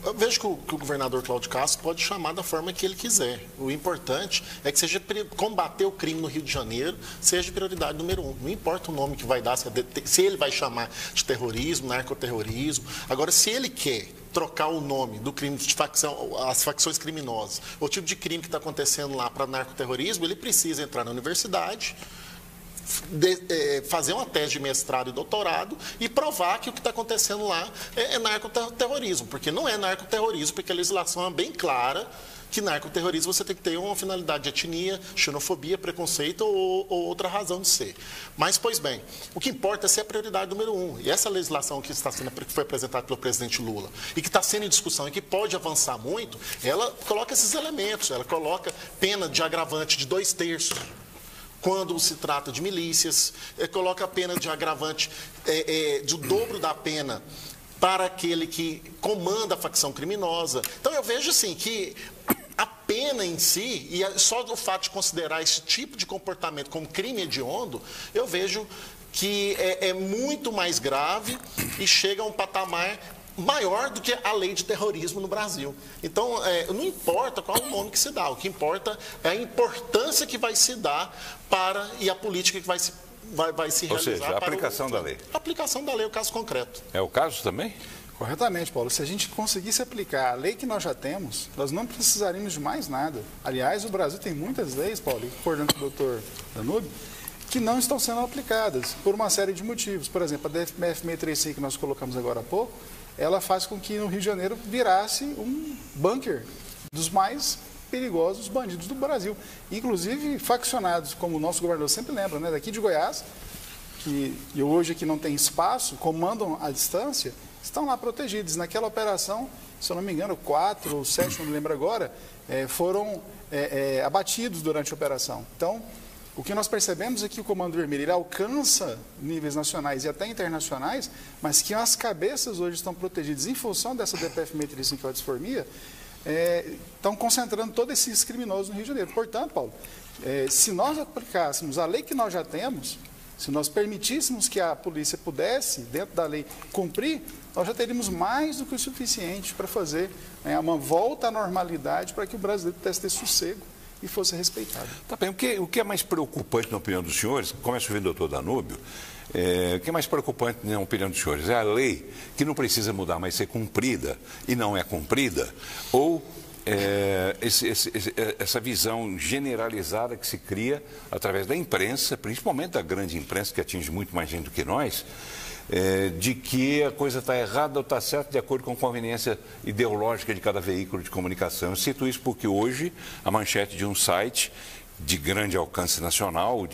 Eu vejo que o governador Cláudio Castro pode chamar da forma que ele quiser. O importante é que seja combater o crime no Rio de Janeiro, seja prioridade número 1. Não importa o nome que vai dar, se ele vai chamar de terrorismo, narcoterrorismo. Agora, se ele quer trocar o nome do crime de facção, as facções criminosas, o tipo de crime que está acontecendo lá para narcoterrorismo, ele precisa entrar na universidade, fazer uma tese de mestrado e doutorado e provar que o que está acontecendo lá é narcoterrorismo, porque não é narcoterrorismo, porque a legislação é bem clara que narcoterrorismo você tem que ter uma finalidade de etnia, xenofobia, preconceito ou outra razão de ser. Mas, pois bem, o que importa é ser a prioridade número 1. E essa legislação que foi apresentada pelo presidente Lula e que está sendo em discussão e que pode avançar muito, ela coloca esses elementos, ela coloca pena de agravante de 2/3 quando se trata de milícias, coloca a pena de agravante do dobro da pena para aquele que comanda a facção criminosa. Então eu vejo assim que a pena em si, e só do fato de considerar esse tipo de comportamento como crime hediondo, eu vejo que é muito mais grave e chega a um patamar maior do que a lei de terrorismo no Brasil. Então, não importa qual o nome que se dá, o que importa é a importância que vai se dar e a política que vai se realizar. Ou seja, a aplicação da lei. A aplicação da lei é o caso concreto. É o caso também? Corretamente, Paulo. Se a gente conseguisse aplicar a lei que nós já temos, nós não precisaríamos de mais nada. Aliás, o Brasil tem muitas leis, Paulo, concordando com o doutor Danúbio, que não estão sendo aplicadas por uma série de motivos. Por exemplo, a DF-635 que nós colocamos agora há pouco, ela faz com que no Rio de Janeiro virasse um bunker dos mais perigosos bandidos do Brasil. Inclusive faccionados, como o nosso governador sempre lembra, né, daqui de Goiás, que hoje aqui não tem espaço, comandam à distância, estão lá protegidos. Naquela operação, se eu não me engano, 4 ou 7, não me lembro agora, foram abatidos durante a operação. Então, o que nós percebemos é que o Comando Vermelho ele alcança níveis nacionais e até internacionais, mas que as cabeças hoje estão protegidas em função dessa DPF metriz em disformia, estão concentrando todos esses criminosos no Rio de Janeiro. Portanto, Paulo, se nós aplicássemos a lei que nós já temos, se nós permitíssemos que a polícia pudesse, dentro da lei, cumprir, nós já teríamos mais do que o suficiente para fazer uma volta à normalidade para que o brasileiro pudesse ter sossego e fosse respeitado. Tá bem, o que é mais preocupante na opinião dos senhores, começa a ouvir o doutor Danúbio, o que é mais preocupante na opinião dos senhores? É a lei que não precisa mudar, mas ser cumprida e não é cumprida? Ou essa visão generalizada que se cria através da imprensa, principalmente da grande imprensa, que atinge muito mais gente do que nós, de que a coisa está errada ou está certa de acordo com a conveniência ideológica de cada veículo de comunicação. Eu cito isso porque hoje a manchete de um site de grande alcance nacional,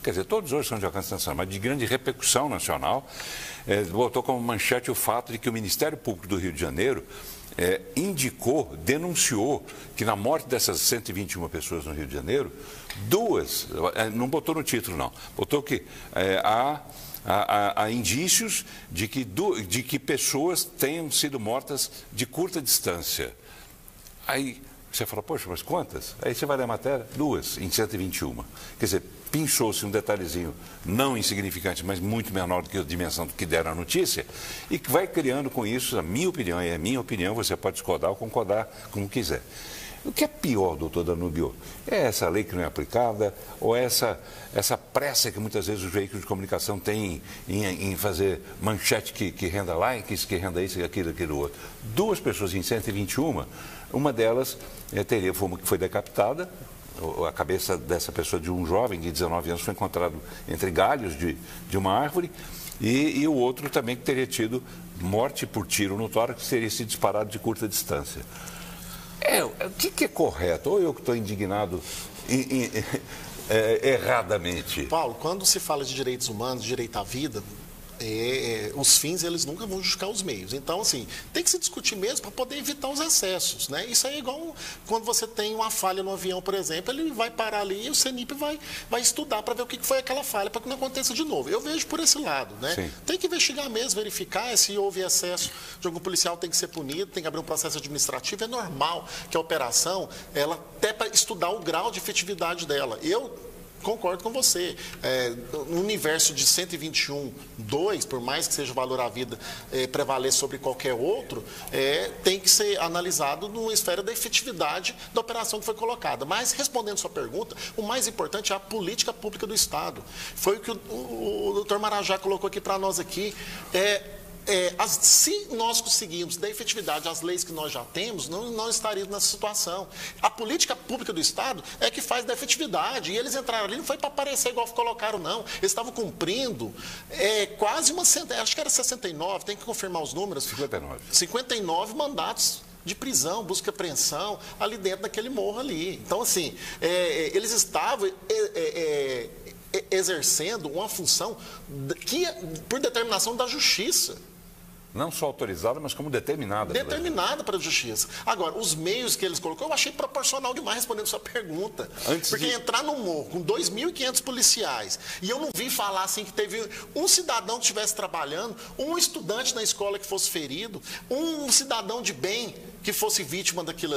quer dizer, todos hoje são de alcance nacional, mas de grande repercussão nacional, botou como manchete o fato de que o Ministério Público do Rio de Janeiro denunciou que na morte dessas 121 pessoas no Rio de Janeiro, não botou no título não, botou que há indícios de que pessoas tenham sido mortas de curta distância. Aí você fala, poxa, mas quantas? Aí você vai ler a matéria, 2 em 121. Quer dizer, pinchou-se um detalhezinho não insignificante, mas muito menor do que a dimensão do que deram a notícia, e que vai criando com isso, a minha opinião, você pode discordar ou concordar como quiser. O que é pior, doutor Danúbio, é essa lei que não é aplicada ou essa pressa que muitas vezes os veículos de comunicação têm em fazer manchete que renda likes, que renda isso, aquilo outro. 2 pessoas em 121, uma delas foi decapitada, a cabeça dessa pessoa, de um jovem de 19 anos, foi encontrado entre galhos de uma árvore, e o outro também que teria tido morte por tiro no tórax, que teria sido disparado de curta distância. O que é correto? Ou eu que estou indignado erradamente? Paulo, quando se fala de direitos humanos, direito à vida, os fins eles nunca vão justificar os meios. Então, assim, tem que se discutir mesmo para poder evitar os excessos, né? Isso aí é igual quando você tem uma falha no avião, por exemplo, ele vai parar ali e o CENIP vai estudar para ver o que foi aquela falha, para que não aconteça de novo. Eu vejo por esse lado, né? Sim. Tem que investigar mesmo, verificar se houve excesso de algum policial, tem que ser punido, tem que abrir um processo administrativo. É normal que a operação, ela até para estudar o grau de efetividade dela. Eu concordo com você. No universo de 121.2, por mais que seja o valor à vida prevaleça sobre qualquer outro, tem que ser analisado numa esfera da efetividade da operação que foi colocada. Mas, respondendo sua pergunta, o mais importante é a política pública do Estado. Foi o que o doutor Marajá colocou aqui para nós aqui. Se nós conseguirmos dar efetividade às leis que nós já temos, não estaríamos nessa situação. A política pública do Estado é que faz da efetividade. E eles entraram ali, não foi para aparecer igual colocaram, não. Eles estavam cumprindo quase acho que era 69, tem que confirmar os números. 59 mandatos de prisão, busca e apreensão, ali dentro daquele morro ali. Então, assim, eles estavam exercendo uma função que, por determinação da Justiça. Não só autorizada, mas como determinada. Determinada para a Justiça. Agora, os meios que eles colocou, eu achei proporcional demais, respondendo a sua pergunta. Porque entrar no morro com 2.500 policiais, e eu não vi falar assim que teve um cidadão que estivesse trabalhando, um estudante na escola que fosse ferido, um cidadão de bem que fosse vítima daquilo,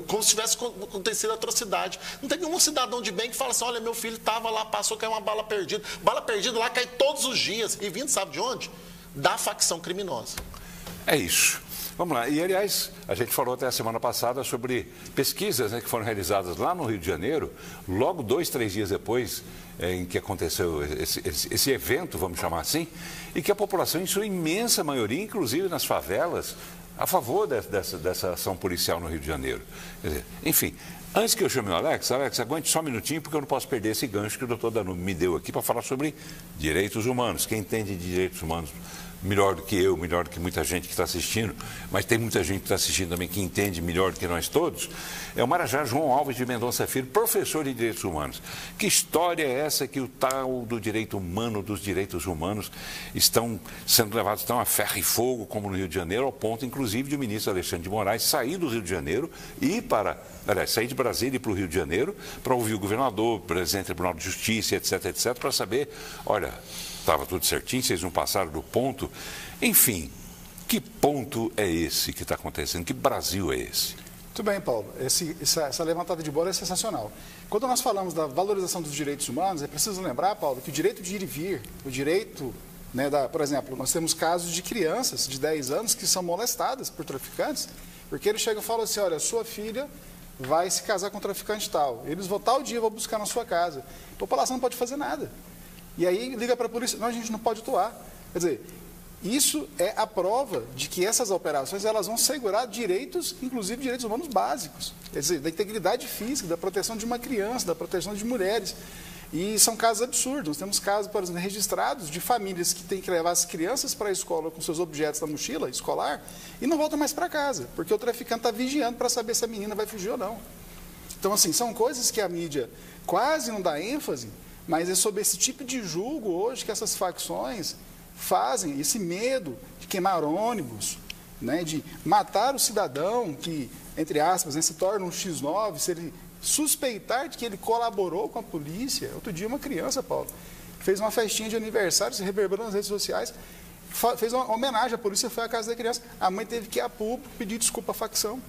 como se tivesse acontecido atrocidade. Não tem nenhum cidadão de bem que fala assim, olha, meu filho estava lá, passou, caiu uma bala perdida. Bala perdida lá cai todos os dias. E vindo, sabe de onde? Da facção criminosa. É isso. Vamos lá. E, aliás, a gente falou até a semana passada sobre pesquisas que foram realizadas lá no Rio de Janeiro, logo 2, 3 dias depois em que aconteceu esse evento, vamos chamar assim, e que a população, em sua imensa maioria, inclusive nas favelas, a favor dessa ação policial no Rio de Janeiro. Quer dizer, enfim, antes que eu chame o Alex, aguente só um minutinho, porque eu não posso perder esse gancho que o doutor Danúbio me deu aqui para falar sobre direitos humanos. Quem entende de direitos humanos melhor do que eu, melhor do que muita gente que está assistindo, mas tem muita gente que está assistindo também que entende melhor do que nós todos, é o Marajá João Alves de Mendonça Filho, professor de Direitos Humanos. Que história é essa que o tal do direito humano, dos direitos humanos, estão sendo levados tão a ferro e fogo como no Rio de Janeiro, ao ponto, inclusive, de o ministro Alexandre de Moraes sair do Rio de Janeiro e sair de Brasília e para o Rio de Janeiro para ouvir o governador, o presidente do Tribunal de Justiça, etc, para saber, olha, estava tudo certinho, vocês não passaram do ponto. Enfim, que ponto é esse que está acontecendo? Que Brasil é esse? Muito bem, Paulo. Essa levantada de bola é sensacional. Quando nós falamos da valorização dos direitos humanos, é preciso lembrar, Paulo, que o direito de ir e vir, o direito, né, por exemplo, nós temos casos de crianças de 10 anos que são molestadas por traficantes, porque eles chegam e falam assim, olha, sua filha vai se casar com um traficante tal. Eles vão tal dia, vão buscar na sua casa. A população não pode fazer nada. E aí liga para a polícia, não, a gente não pode atuar. Quer dizer, isso é a prova de que essas operações elas vão segurar direitos, inclusive direitos humanos básicos. Quer dizer, da integridade física, da proteção de uma criança, da proteção de mulheres. E são casos absurdos. Nós temos casos, por exemplo, registrados de famílias que têm que levar as crianças para a escola com seus objetos na mochila escolar e não voltam mais para casa, porque o traficante está vigiando para saber se a menina vai fugir ou não. Então, assim, são coisas que a mídia quase não dá ênfase, mas é sobre esse tipo de julgo hoje que essas facções fazem, esse medo de queimar ônibus, né, de matar o cidadão que, entre aspas, né, se torna um X9, se ele suspeitar de que ele colaborou com a polícia. Outro dia uma criança, Paulo, fez uma festinha de aniversário, se reverberou nas redes sociais, fez uma homenagem, a polícia foi à casa da criança, a mãe teve que ir a público pedir desculpa à facção.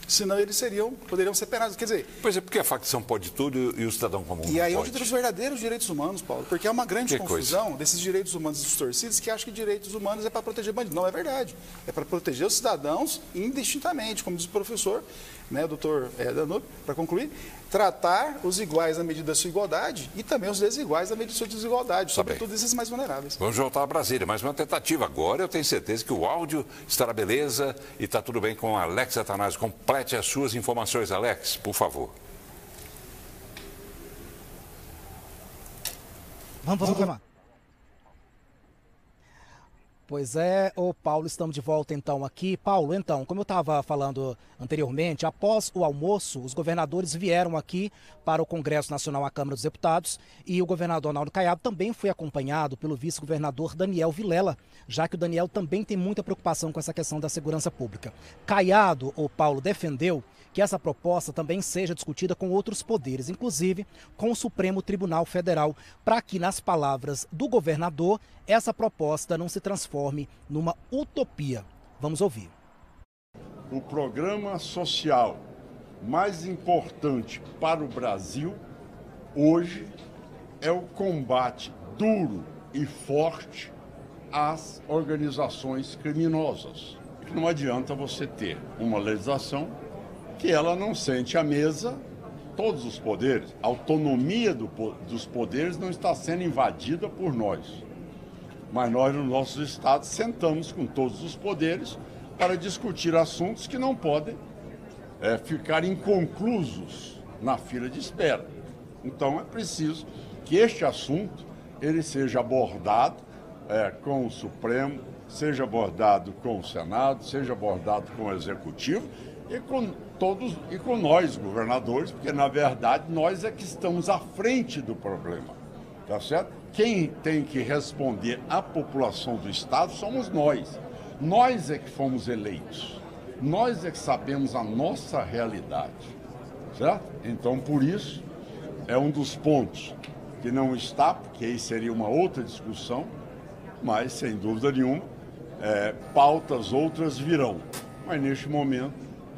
Senão eles poderiam ser penados. Quer dizer... Pois é, porque a facção pode tudo e o cidadão comum não E aí é pode. onde entra os verdadeiros direitos humanos, Paulo. Porque é uma grande confusão desses direitos humanos distorcidos que acham que direitos humanos é para proteger bandidos. Não é verdade. É para proteger os cidadãos indistintamente, como diz o professor, né, o doutor Danube, para concluir, tratar os iguais na medida da sua igualdade e também os desiguais na medida da sua desigualdade, sobretudo esses mais vulneráveis. Vamos voltar a Brasília, mais uma tentativa. Agora eu tenho certeza que o áudio estará beleza e está tudo bem com Alex Atanásio. Complete as suas informações, Alex, por favor. Vamos lá. Pois é, Paulo, estamos de volta então aqui. Paulo, então, como eu estava falando anteriormente, após o almoço, os governadores vieram aqui para o Congresso Nacional, à Câmara dos Deputados, e o governador Arnaldo Caiado também foi acompanhado pelo vice-governador Daniel Vilela, já que o Daniel também tem muita preocupação com essa questão da segurança pública. Caiado, Paulo, defendeu que essa proposta também seja discutida com outros poderes, inclusive com o Supremo Tribunal Federal, para que, nas palavras do governador, essa proposta não se transforme numa utopia. Vamos ouvir. O programa social mais importante para o Brasil hoje é o combate duro e forte às organizações criminosas. Não adianta você ter uma legislação que ela não sente à mesa todos os poderes. A autonomia dos poderes não está sendo invadida por nós. Mas nós, nos nossos estados, sentamos com todos os poderes para discutir assuntos que não podem ficar inconclusos na fila de espera. Então, é preciso que este assunto ele seja abordado com o Supremo, seja abordado com o Senado, seja abordado com o Executivo e com todos e com nós, governadores, porque, na verdade, nós é que estamos à frente do problema, tá certo? Quem tem que responder à população do Estado somos nós. Nós é que fomos eleitos. Nós é que sabemos a nossa realidade, certo? Então, por isso, é um dos pontos que não está, porque aí seria uma outra discussão, mas, sem dúvida nenhuma, pautas outras virão. Mas, neste momento,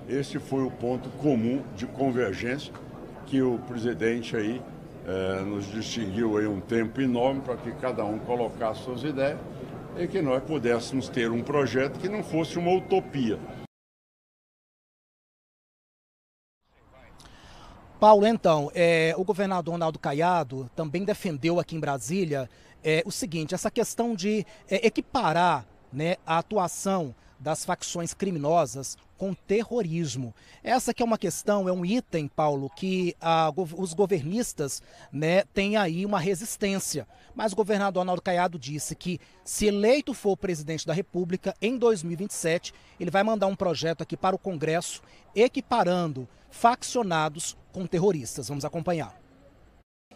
esse foi o ponto comum de convergência que o presidente aí nos distinguiu aí um tempo enorme para que cada um colocasse suas ideias e que nós pudéssemos ter um projeto que não fosse uma utopia. Paulo, então, o governador Arnaldo Caiado também defendeu aqui em Brasília o seguinte, essa questão de equiparar, né, a atuação das facções criminosas com terrorismo. Essa que é uma questão, é um item, Paulo, que os governistas, né, têm aí uma resistência. Mas o governador Ronaldo Caiado disse que, se eleito for presidente da República, em 2027, ele vai mandar um projeto aqui para o Congresso equiparando faccionados com terroristas. Vamos acompanhar.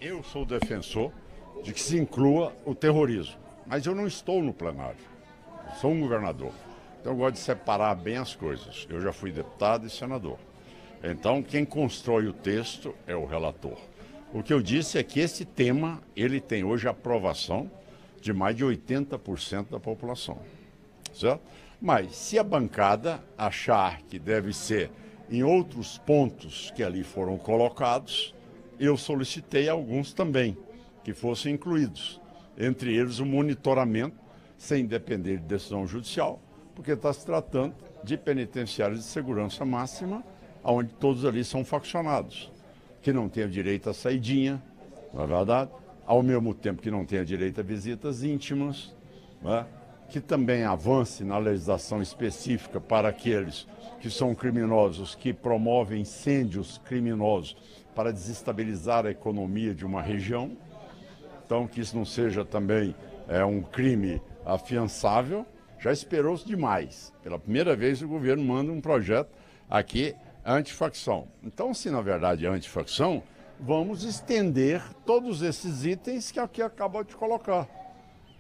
Eu sou defensor de que se inclua o terrorismo, mas eu não estou no plenário, eu sou um governador. Então eu gosto de separar bem as coisas. Eu já fui deputado e senador. Então quem constrói o texto é o relator. O que eu disse é que esse tema, ele tem hoje a aprovação de mais de 80% da população, certo? Mas se a bancada achar que deve ser em outros pontos que ali foram colocados, eu solicitei alguns também que fossem incluídos, entre eles o monitoramento, sem depender de decisão judicial, porque está se tratando de penitenciários de segurança máxima, onde todos ali são faccionados, que não têm direito à saidinha, não é verdade? Ao mesmo tempo que não têm direito a visitas íntimas, né? Que também avance na legislação específica para aqueles que são criminosos, que promovem incêndios criminosos para desestabilizar a economia de uma região. Então, que isso não seja também um crime afiançável. Já esperou-se demais. Pela primeira vez o governo manda um projeto aqui antifacção. Então, se na verdade é antifacção, vamos estender todos esses itens que aqui acaba de colocar.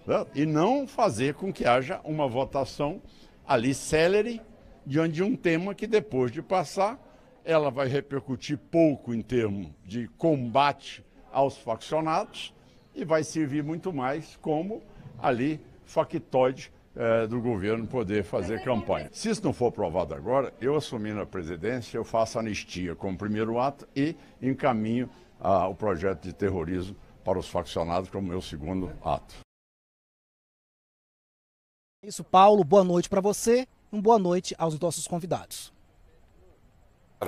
Né? E não fazer com que haja uma votação ali célere diante de um tema que depois de passar, ela vai repercutir pouco em termos de combate aos faccionados e vai servir muito mais como ali factoide do governo poder fazer campanha. Se isso não for aprovado agora, eu assumindo a presidência, eu faço anistia como primeiro ato e encaminho o projeto de terrorismo para os faccionados como meu segundo ato. Isso, Paulo, boa noite para você, boa noite aos nossos convidados.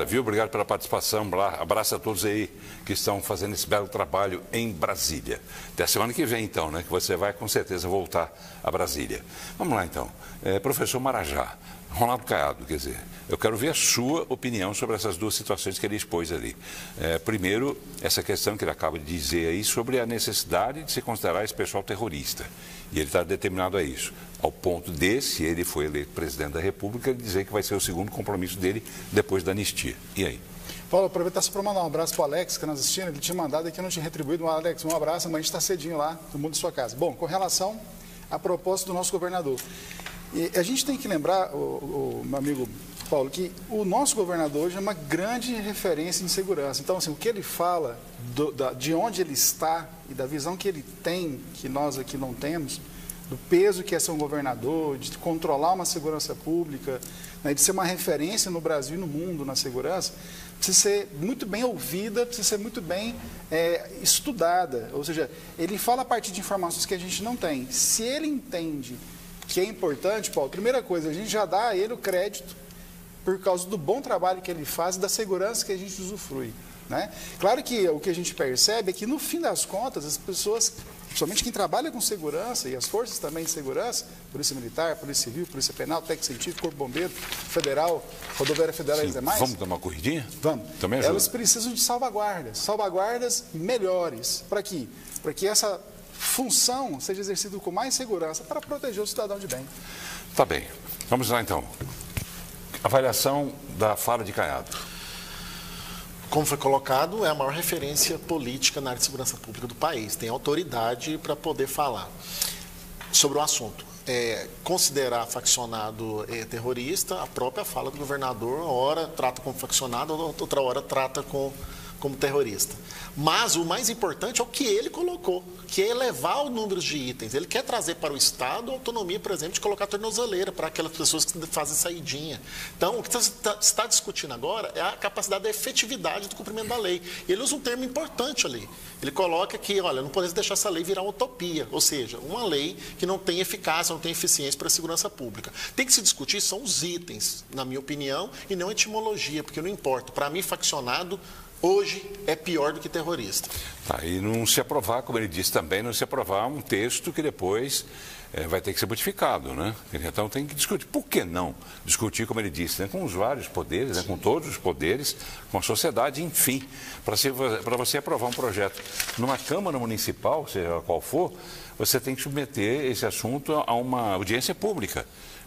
Viu? Obrigado pela participação, abraço a todos aí que estão fazendo esse belo trabalho em Brasília. Até a semana que vem, então, né, que você vai com certeza voltar a Brasília. Vamos lá, então. Professor Marajá, Ronaldo Caiado, quer dizer, eu quero ver a sua opinião sobre essas duas situações que ele expôs ali. Primeiro, essa questão que ele acaba de dizer aí sobre a necessidade de se considerar esse pessoal terrorista. E ele está determinado a isso. Ao ponto de, se ele for eleito presidente da República, ele dizer que vai ser o segundo compromisso dele depois da anistia. E aí? Paulo, aproveitar só para mandar um abraço para o Alex, que está nos assistindo. Ele tinha mandado aqui, eu não tinha retribuído. Alex, um abraço, mas a gente está cedinho lá, no mundo de sua casa. Bom, com relação à proposta do nosso governador. E a gente tem que lembrar, o meu amigo Paulo, que o nosso governador hoje é uma grande referência em segurança. Então, assim, o que ele fala, de onde ele está e da visão que ele tem, que nós aqui não temos, do peso que é ser um governador, de controlar uma segurança pública, né, de ser uma referência no Brasil e no mundo na segurança, precisa ser muito bem ouvida, precisa ser muito bem estudada. Ou seja, ele fala a partir de informações que a gente não tem. Se ele entende que é importante, Paulo, primeira coisa, a gente já dá a ele o crédito por causa do bom trabalho que ele faz e da segurança que a gente usufrui. Né? Claro que o que a gente percebe é que, no fim das contas, as pessoas, principalmente quem trabalha com segurança e as forças também de segurança, Polícia Militar, Polícia Civil, Polícia Penal, Técnico Científico, Corpo Bombeiro, Federal, Rodoviária Federal e demais. Vamos dar uma corridinha? Vamos. Também ajuda. Elas precisam de salvaguardas melhores. Para quê? Para que essa função seja exercida com mais segurança para proteger o cidadão de bem. Tá bem. Vamos lá, então. Avaliação da fala de Caiado. Como foi colocado, é a maior referência política na área de segurança pública do país. Tem autoridade para poder falar sobre o assunto. Considerar faccionado terrorista, a própria fala do governador, ora trata como faccionado, outra hora trata como terrorista. Mas o mais importante é o que ele colocou, que é elevar o número de itens. Ele quer trazer para o Estado a autonomia, por exemplo, de colocar tornozeleira para aquelas pessoas que fazem saidinha. Então, o que se está discutindo agora é a capacidade da efetividade do cumprimento da lei. E ele usa um termo importante ali. Ele coloca que, olha, não podemos deixar essa lei virar uma utopia, ou seja, uma lei que não tem eficácia, não tem eficiência para a segurança pública. Tem que se discutir são os itens, na minha opinião, e não a etimologia, porque não importa. Para mim, faccionado hoje é pior do que terrorista. Tá, e não se aprovar, como ele disse também, não se aprovar um texto que depois vai ter que ser modificado, né? Então tem que discutir. Por que não discutir, como ele disse, né? Com os vários poderes, né? Com todos os poderes, com a sociedade, enfim, para você aprovar um projeto numa Câmara Municipal, seja qual for, você tem que submeter esse assunto a uma audiência pública.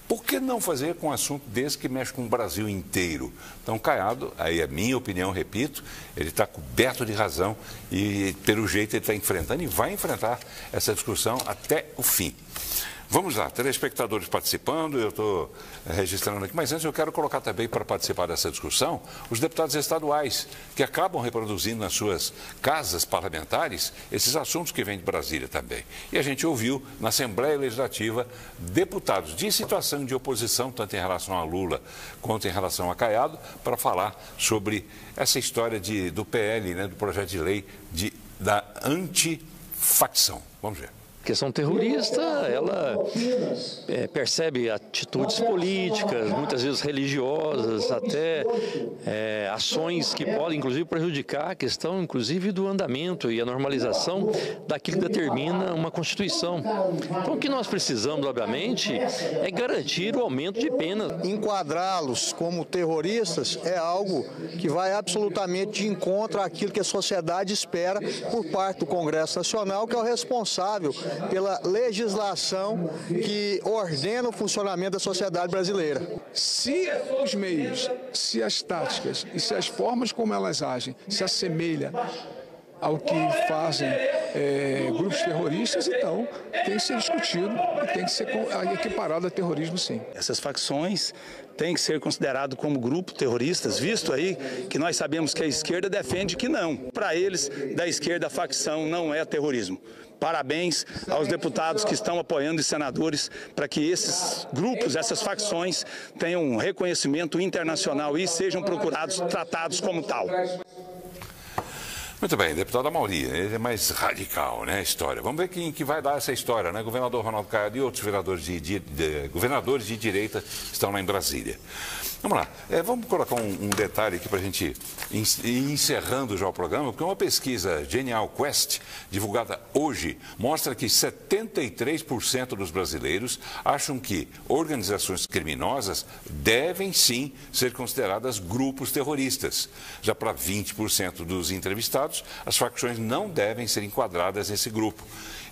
Por que não fazer com um assunto desse que mexe com o Brasil inteiro? Então, Caiado, aí é minha opinião, repito, ele está coberto de razão e, pelo jeito, ele está enfrentando e vai enfrentar essa discussão até o fim. Vamos lá, telespectadores participando, eu estou registrando aqui, mas antes eu quero colocar também para participar dessa discussão os deputados estaduais, que acabam reproduzindo nas suas casas parlamentares esses assuntos que vêm de Brasília também. E a gente ouviu na Assembleia Legislativa deputados de situação de oposição, tanto em relação a Lula quanto em relação a Caiado, para falar sobre essa história do PL, né, do projeto de lei da antifacção. Vamos ver. A questão terrorista, ela percebe atitudes políticas, muitas vezes religiosas, até ações que podem, inclusive, prejudicar a questão, inclusive, do andamento e a normalização daquilo que determina uma Constituição. Então, o que nós precisamos, obviamente, é garantir o aumento de pena. Enquadrá-los como terroristas é algo que vai absolutamente de encontro àquilo que a sociedade espera por parte do Congresso Nacional, que é o responsável pela legislação que ordena o funcionamento da sociedade brasileira. Se os meios, se as táticas e se as formas como elas agem se assemelham ao que fazem grupos terroristas, então tem que ser discutido e tem que ser equiparado a terrorismo, sim. Essas facções têm que ser consideradas como grupos terroristas, visto aí que nós sabemos que a esquerda defende que não. Para eles, da esquerda, a facção não é terrorismo. Parabéns aos deputados que estão apoiando e senadores para que esses grupos, essas facções, tenham um reconhecimento internacional e sejam procurados, tratados como tal. Muito bem, deputado Amaury, ele é mais radical, né, a história. Vamos ver quem que vai dar essa história, né? Governador Ronaldo Caiado e outros governadores de direita estão lá em Brasília. Vamos lá, vamos colocar um detalhe aqui para a gente ir encerrando já o programa, porque uma pesquisa Genial Quest, divulgada hoje, mostra que 73% dos brasileiros acham que organizações criminosas devem sim ser consideradas grupos terroristas. Já para 20% dos entrevistados, as facções não devem ser enquadradas nesse grupo.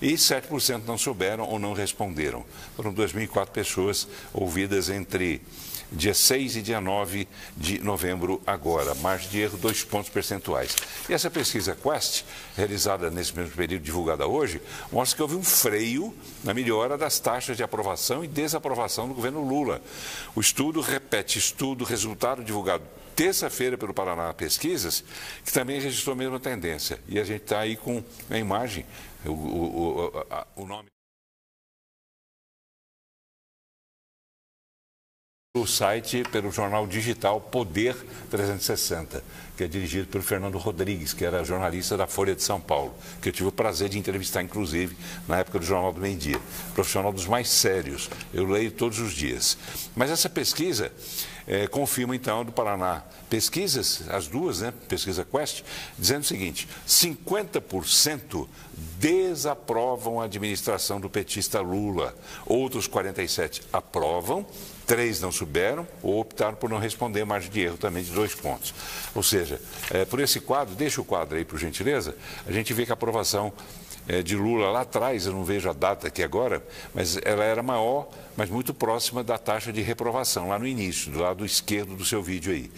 E 7% não souberam ou não responderam. Foram 2.004 pessoas ouvidas entre dia 6 e dia 9 de novembro agora. Margem de erro, 2 pontos percentuais. E essa pesquisa Quest, realizada nesse mesmo período, divulgada hoje, mostra que houve um freio na melhora das taxas de aprovação e desaprovação do governo Lula. O estudo repete resultado divulgado terça-feira pelo Paraná Pesquisas, que também registrou a mesma tendência. E a gente está aí com a imagem, o nome. O site pelo jornal digital Poder 360, que é dirigido pelo Fernando Rodrigues, que era jornalista da Folha de São Paulo, que eu tive o prazer de entrevistar, inclusive, na época do Jornal do Meio-Dia. Profissional dos mais sérios, eu leio todos os dias. Mas essa pesquisa confirma, então, do Paraná Pesquisas, as duas, né, pesquisa Quest, dizendo o seguinte: 50% desaprovam a administração do petista Lula, outros 47% aprovam, 3 não souberam ou optaram por não responder, margem de erro também de 2 pontos. Ou seja, por esse quadro, deixa o quadro aí, por gentileza, a gente vê que a aprovação de Lula lá atrás, eu não vejo a data aqui agora, mas ela era maior, mas muito próxima da taxa de reprovação, lá no início, do lado esquerdo do seu vídeo aí.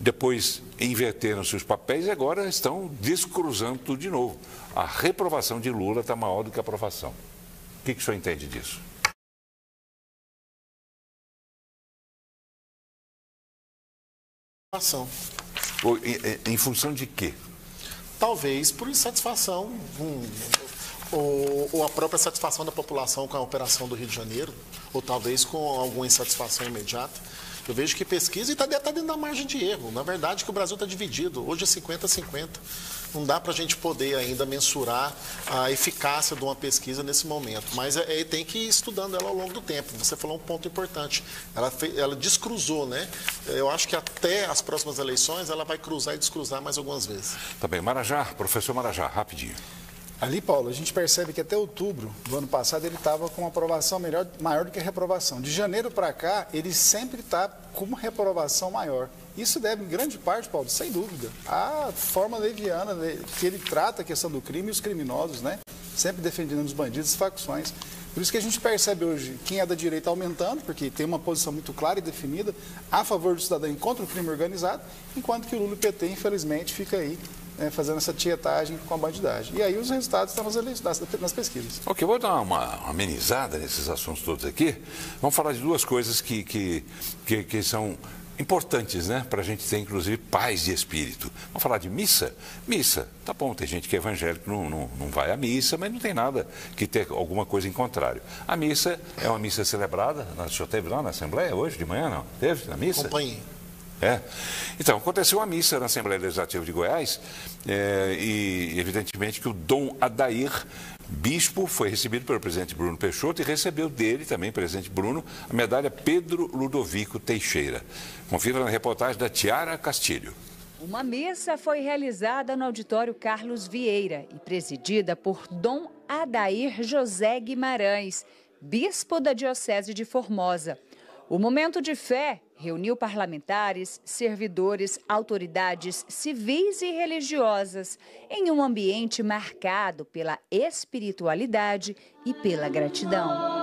Depois inverteram-se os papéis e agora estão descruzando tudo de novo. A reprovação de Lula está maior do que a aprovação. O que o senhor entende disso? Em função de quê? Talvez por insatisfação, ou a própria satisfação da população com a operação do Rio de Janeiro, ou talvez com alguma insatisfação imediata. Eu vejo que pesquisa e está dentro da margem de erro. Na verdade, que o Brasil está dividido. Hoje é 50-50. Não dá para a gente poder ainda mensurar a eficácia de uma pesquisa nesse momento. Mas tem que ir estudando ela ao longo do tempo. Você falou um ponto importante. Ela descruzou, né? Eu acho que até as próximas eleições ela vai cruzar e descruzar mais algumas vezes. Tá bem. Marajá, professor Marajá, rapidinho. Ali, Paulo, a gente percebe que até outubro do ano passado ele estava com uma aprovação maior do que a reprovação. De janeiro para cá, ele sempre está com uma reprovação maior. Isso deve, em grande parte, Paulo, sem dúvida, à forma leviana que ele trata a questão do crime e os criminosos, né? Sempre defendendo os bandidos e facções. Por isso que a gente percebe hoje quem é da direita aumentando, porque tem uma posição muito clara e definida a favor do cidadão e contra o crime organizado, enquanto que o Lula e o PT, infelizmente, fica aí fazendo essa tietagem com a bandidagem. E aí os resultados estão nas pesquisas. Ok, vou dar uma amenizada nesses assuntos todos aqui. Vamos falar de duas coisas que são importantes, né? Para a gente ter, inclusive, paz de espírito. Vamos falar de missa? Missa, tá bom, tem gente que é evangélico, não vai à missa, mas não tem nada que ter alguma coisa em contrário. A missa é uma missa celebrada, o senhor teve lá na Assembleia hoje de manhã, não? Teve na missa? Acompanhei. Então, aconteceu uma missa na Assembleia Legislativa de Goiás e, evidentemente, que o Dom Adair, bispo, foi recebido pelo presidente Bruno Peixoto e recebeu dele também, presidente Bruno, a medalha Pedro Ludovico Teixeira. Confira na reportagem da Tiara Castilho. Uma missa foi realizada no auditório Carlos Vieira e presidida por Dom Adair José Guimarães, bispo da Diocese de Formosa. O momento de fé reuniu parlamentares, servidores, autoridades civis e religiosas em um ambiente marcado pela espiritualidade e pela gratidão.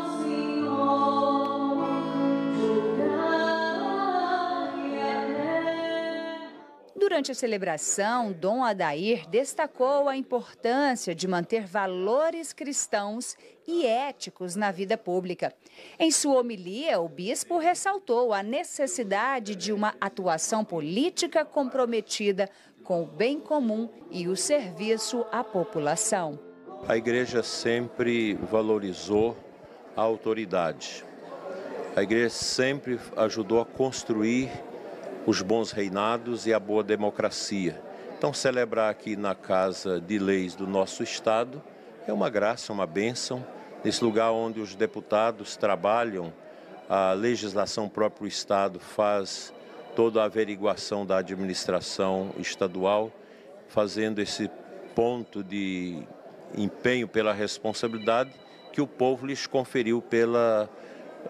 Durante a celebração, Dom Adair destacou a importância de manter valores cristãos e éticos na vida pública. Em sua homilia, o bispo ressaltou a necessidade de uma atuação política comprometida com o bem comum e o serviço à população. A igreja sempre valorizou a autoridade. A igreja sempre ajudou a construir os bons reinados e a boa democracia. Então, celebrar aqui na Casa de Leis do nosso Estado é uma graça, uma bênção. Nesse lugar onde os deputados trabalham, a legislação próprio Estado faz toda a averiguação da administração estadual, fazendo esse ponto de empenho pela responsabilidade que o povo lhes conferiu pela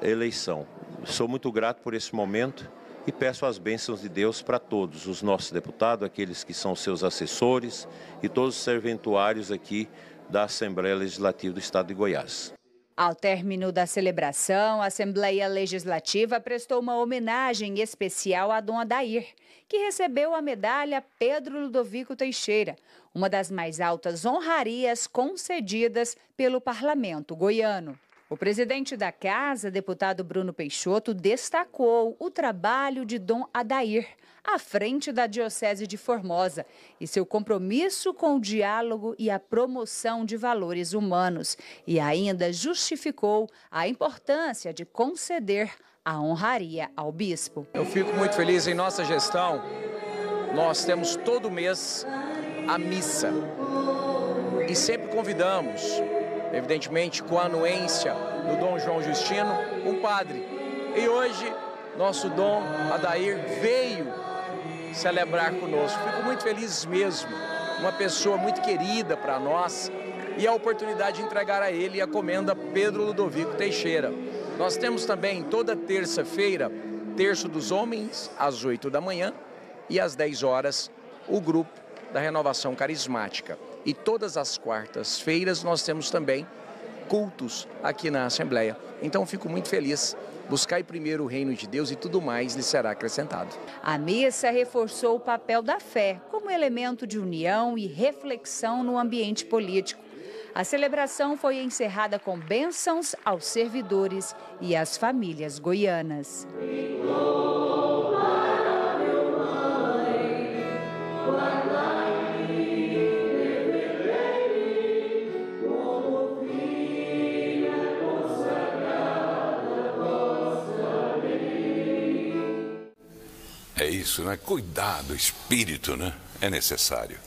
eleição. Sou muito grato por esse momento e peço as bênçãos de Deus para todos os nossos deputados, aqueles que são seus assessores e todos os serventuários aqui da Assembleia Legislativa do Estado de Goiás. Ao término da celebração, a Assembleia Legislativa prestou uma homenagem especial a Dom Adair, que recebeu a medalha Pedro Ludovico Teixeira, uma das mais altas honrarias concedidas pelo Parlamento goiano. O presidente da Casa, deputado Bruno Peixoto, destacou o trabalho de Dom Adair à frente da Diocese de Formosa e seu compromisso com o diálogo e a promoção de valores humanos. E ainda justificou a importância de conceder a honraria ao bispo. Eu fico muito feliz em nossa gestão. Nós temos todo mês a missa e sempre convidamos, evidentemente com a anuência do Dom João Justino, um padre. E hoje, nosso Dom Adair veio celebrar conosco. Fico muito feliz mesmo, uma pessoa muito querida para nós, e a oportunidade de entregar a ele a comenda Pedro Ludovico Teixeira. Nós temos também toda terça-feira, Terço dos Homens, às 8 da manhã, e às 10 horas, o grupo da Renovação Carismática. E todas as quartas-feiras nós temos também cultos aqui na Assembleia. Então fico muito feliz. Buscai primeiro o reino de Deus e tudo mais lhe será acrescentado. A missa reforçou o papel da fé como elemento de união e reflexão no ambiente político. A celebração foi encerrada com bênçãos aos servidores e às famílias goianas. É isso, né? Cuidar do espírito, né? é necessário.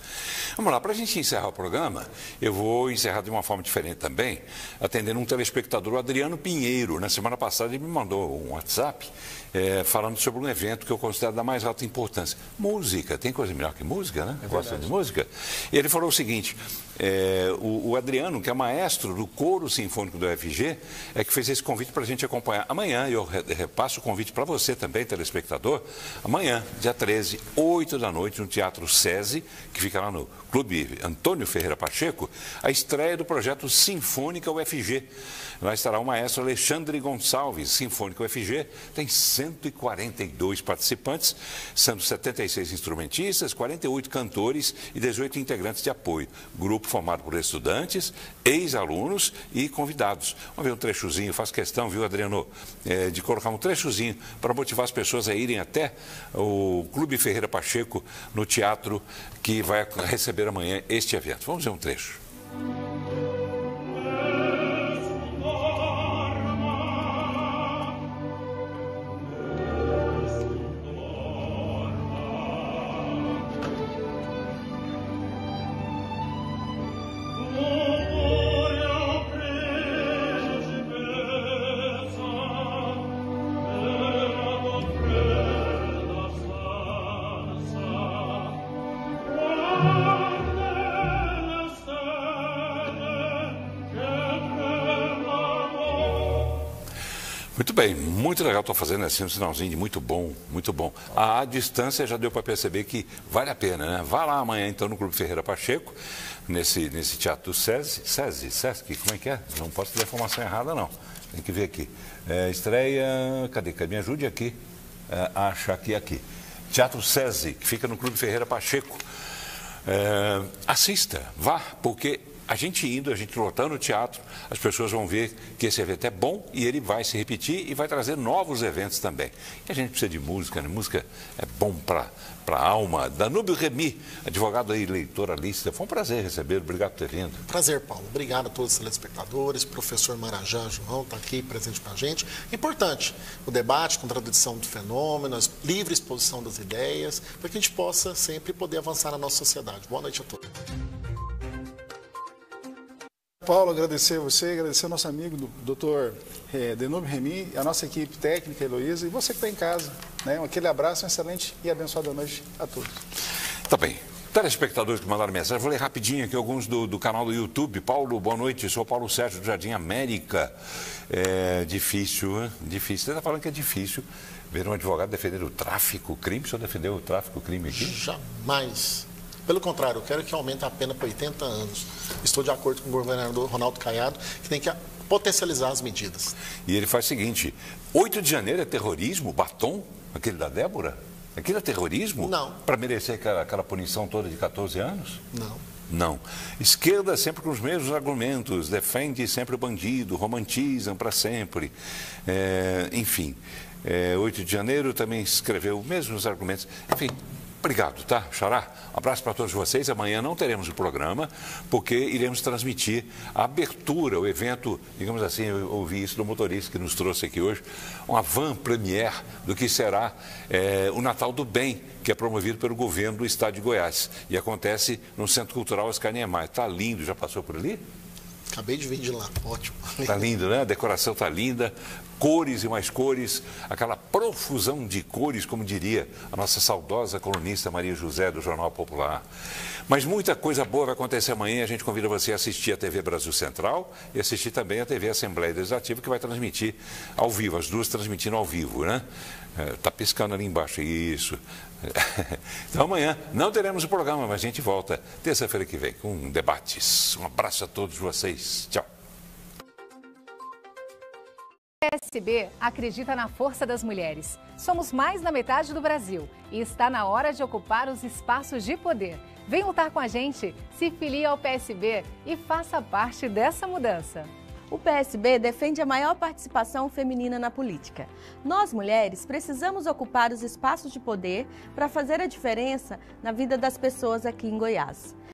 Vamos lá, para a gente encerrar o programa, eu vou encerrar de uma forma diferente também, atendendo um telespectador, o Adriano Pinheiro. Na semana passada ele me mandou um WhatsApp falando sobre um evento que eu considero da mais alta importância. Música, tem coisa melhor que música, né? Gosta de música? E ele falou o seguinte, o Adriano, que é maestro do coro sinfônico do UFG, é que fez esse convite para a gente acompanhar. Amanhã, eu repasso o convite para você também, telespectador, amanhã, dia 13, 8 da noite, no Teatro SESI, que fica lá no Clube Antônio Ferreira Pacheco, a estreia do projeto Sinfônica UFG. Lá estará o maestro Alexandre Gonçalves. Sinfônica UFG tem 142 participantes, sendo 76 instrumentistas, 48 cantores e 18 integrantes de apoio. Grupo formado por estudantes, ex-alunos e convidados. Vamos ver um trechozinho, faço questão, viu, Adriano, de colocar um trechozinho para motivar as pessoas a irem até o Clube Ferreira Pacheco, no teatro que vai receber amanhã este evento. Vamos ver um trecho. Muito bem, muito legal, estou fazendo assim um sinalzinho de muito bom, muito bom. A distância já deu para perceber que vale a pena, né? Vá lá amanhã então no Clube Ferreira Pacheco, nesse teatro do SESC, como é que é? Não posso ter a informação errada não, tem que ver aqui. Estreia, cadê? Me ajude aqui, acha aqui. Teatro SESI, que fica no Clube Ferreira Pacheco. Assista, vá, porque a gente indo, a gente lotando o teatro, as pessoas vão ver que esse evento é bom e ele vai se repetir e vai trazer novos eventos também. E a gente precisa de música, né? Música é bom para a alma. Danúbio Remy, advogado e eleitoralista, foi um prazer receber, obrigado por ter vindo. Prazer, Paulo. Obrigado a todos os telespectadores, professor Marajá João está aqui presente com a gente. Importante o debate, contradição do fenômeno, a livre exposição das ideias, para que a gente possa sempre poder avançar na nossa sociedade. Boa noite a todos. Paulo, agradecer a você, agradecer ao nosso amigo, doutor Danúbio Remy, a nossa equipe técnica, Heloísa, e você que está em casa. Né? Aquele abraço, uma excelente e abençoada noite a todos. Tá bem. Telespectadores que mandaram mensagem, vou ler rapidinho aqui alguns do canal do YouTube. Paulo, boa noite, sou Paulo Sérgio do Jardim América. É difícil, hein? Difícil. Você está falando que é difícil ver um advogado defender o tráfico, o crime? O senhor defendeu o tráfico, o crime aqui? Jamais. Pelo contrário, eu quero que aumente a pena para 80 anos. Estou de acordo com o governador Ronaldo Caiado, que tem que potencializar as medidas. E ele faz o seguinte, 8 de janeiro é terrorismo, batom, aquele da Débora? Aquilo é terrorismo? Não. Para merecer aquela punição toda de 14 anos? Não. Não. Esquerda sempre com os mesmos argumentos, defende sempre o bandido, romantizam para sempre. Enfim, 8 de janeiro também escreveu os mesmos argumentos. Enfim, obrigado, tá, Xará? Um abraço para todos vocês. Amanhã não teremos o programa, porque iremos transmitir a abertura, o evento, digamos assim, eu ouvi isso do motorista que nos trouxe aqui hoje, uma van premiere do que será o Natal do Bem, que é promovido pelo governo do estado de Goiás. E acontece no Centro Cultural Oscar Niemeyer. Está lindo, já passou por ali? Acabei de vir de lá, ótimo. Está lindo, né? A decoração está linda, cores e mais cores, aquela profusão de cores, como diria a nossa saudosa colunista Maria José, do Jornal Popular. Mas muita coisa boa vai acontecer amanhã. A gente convida você a assistir a TV Brasil Central e assistir também a TV Assembleia Legislativa, que vai transmitir ao vivo, as duas transmitindo ao vivo, né? Está piscando ali embaixo, isso. Então amanhã não teremos o programa, mas a gente volta terça-feira que vem com debates. Um abraço a todos vocês. Tchau. O PSB acredita na força das mulheres. Somos mais da metade do Brasil e está na hora de ocupar os espaços de poder. Vem lutar com a gente, se filie ao PSB e faça parte dessa mudança. O PSB defende a maior participação feminina na política. Nós, mulheres, precisamos ocupar os espaços de poder para fazer a diferença na vida das pessoas aqui em Goiás.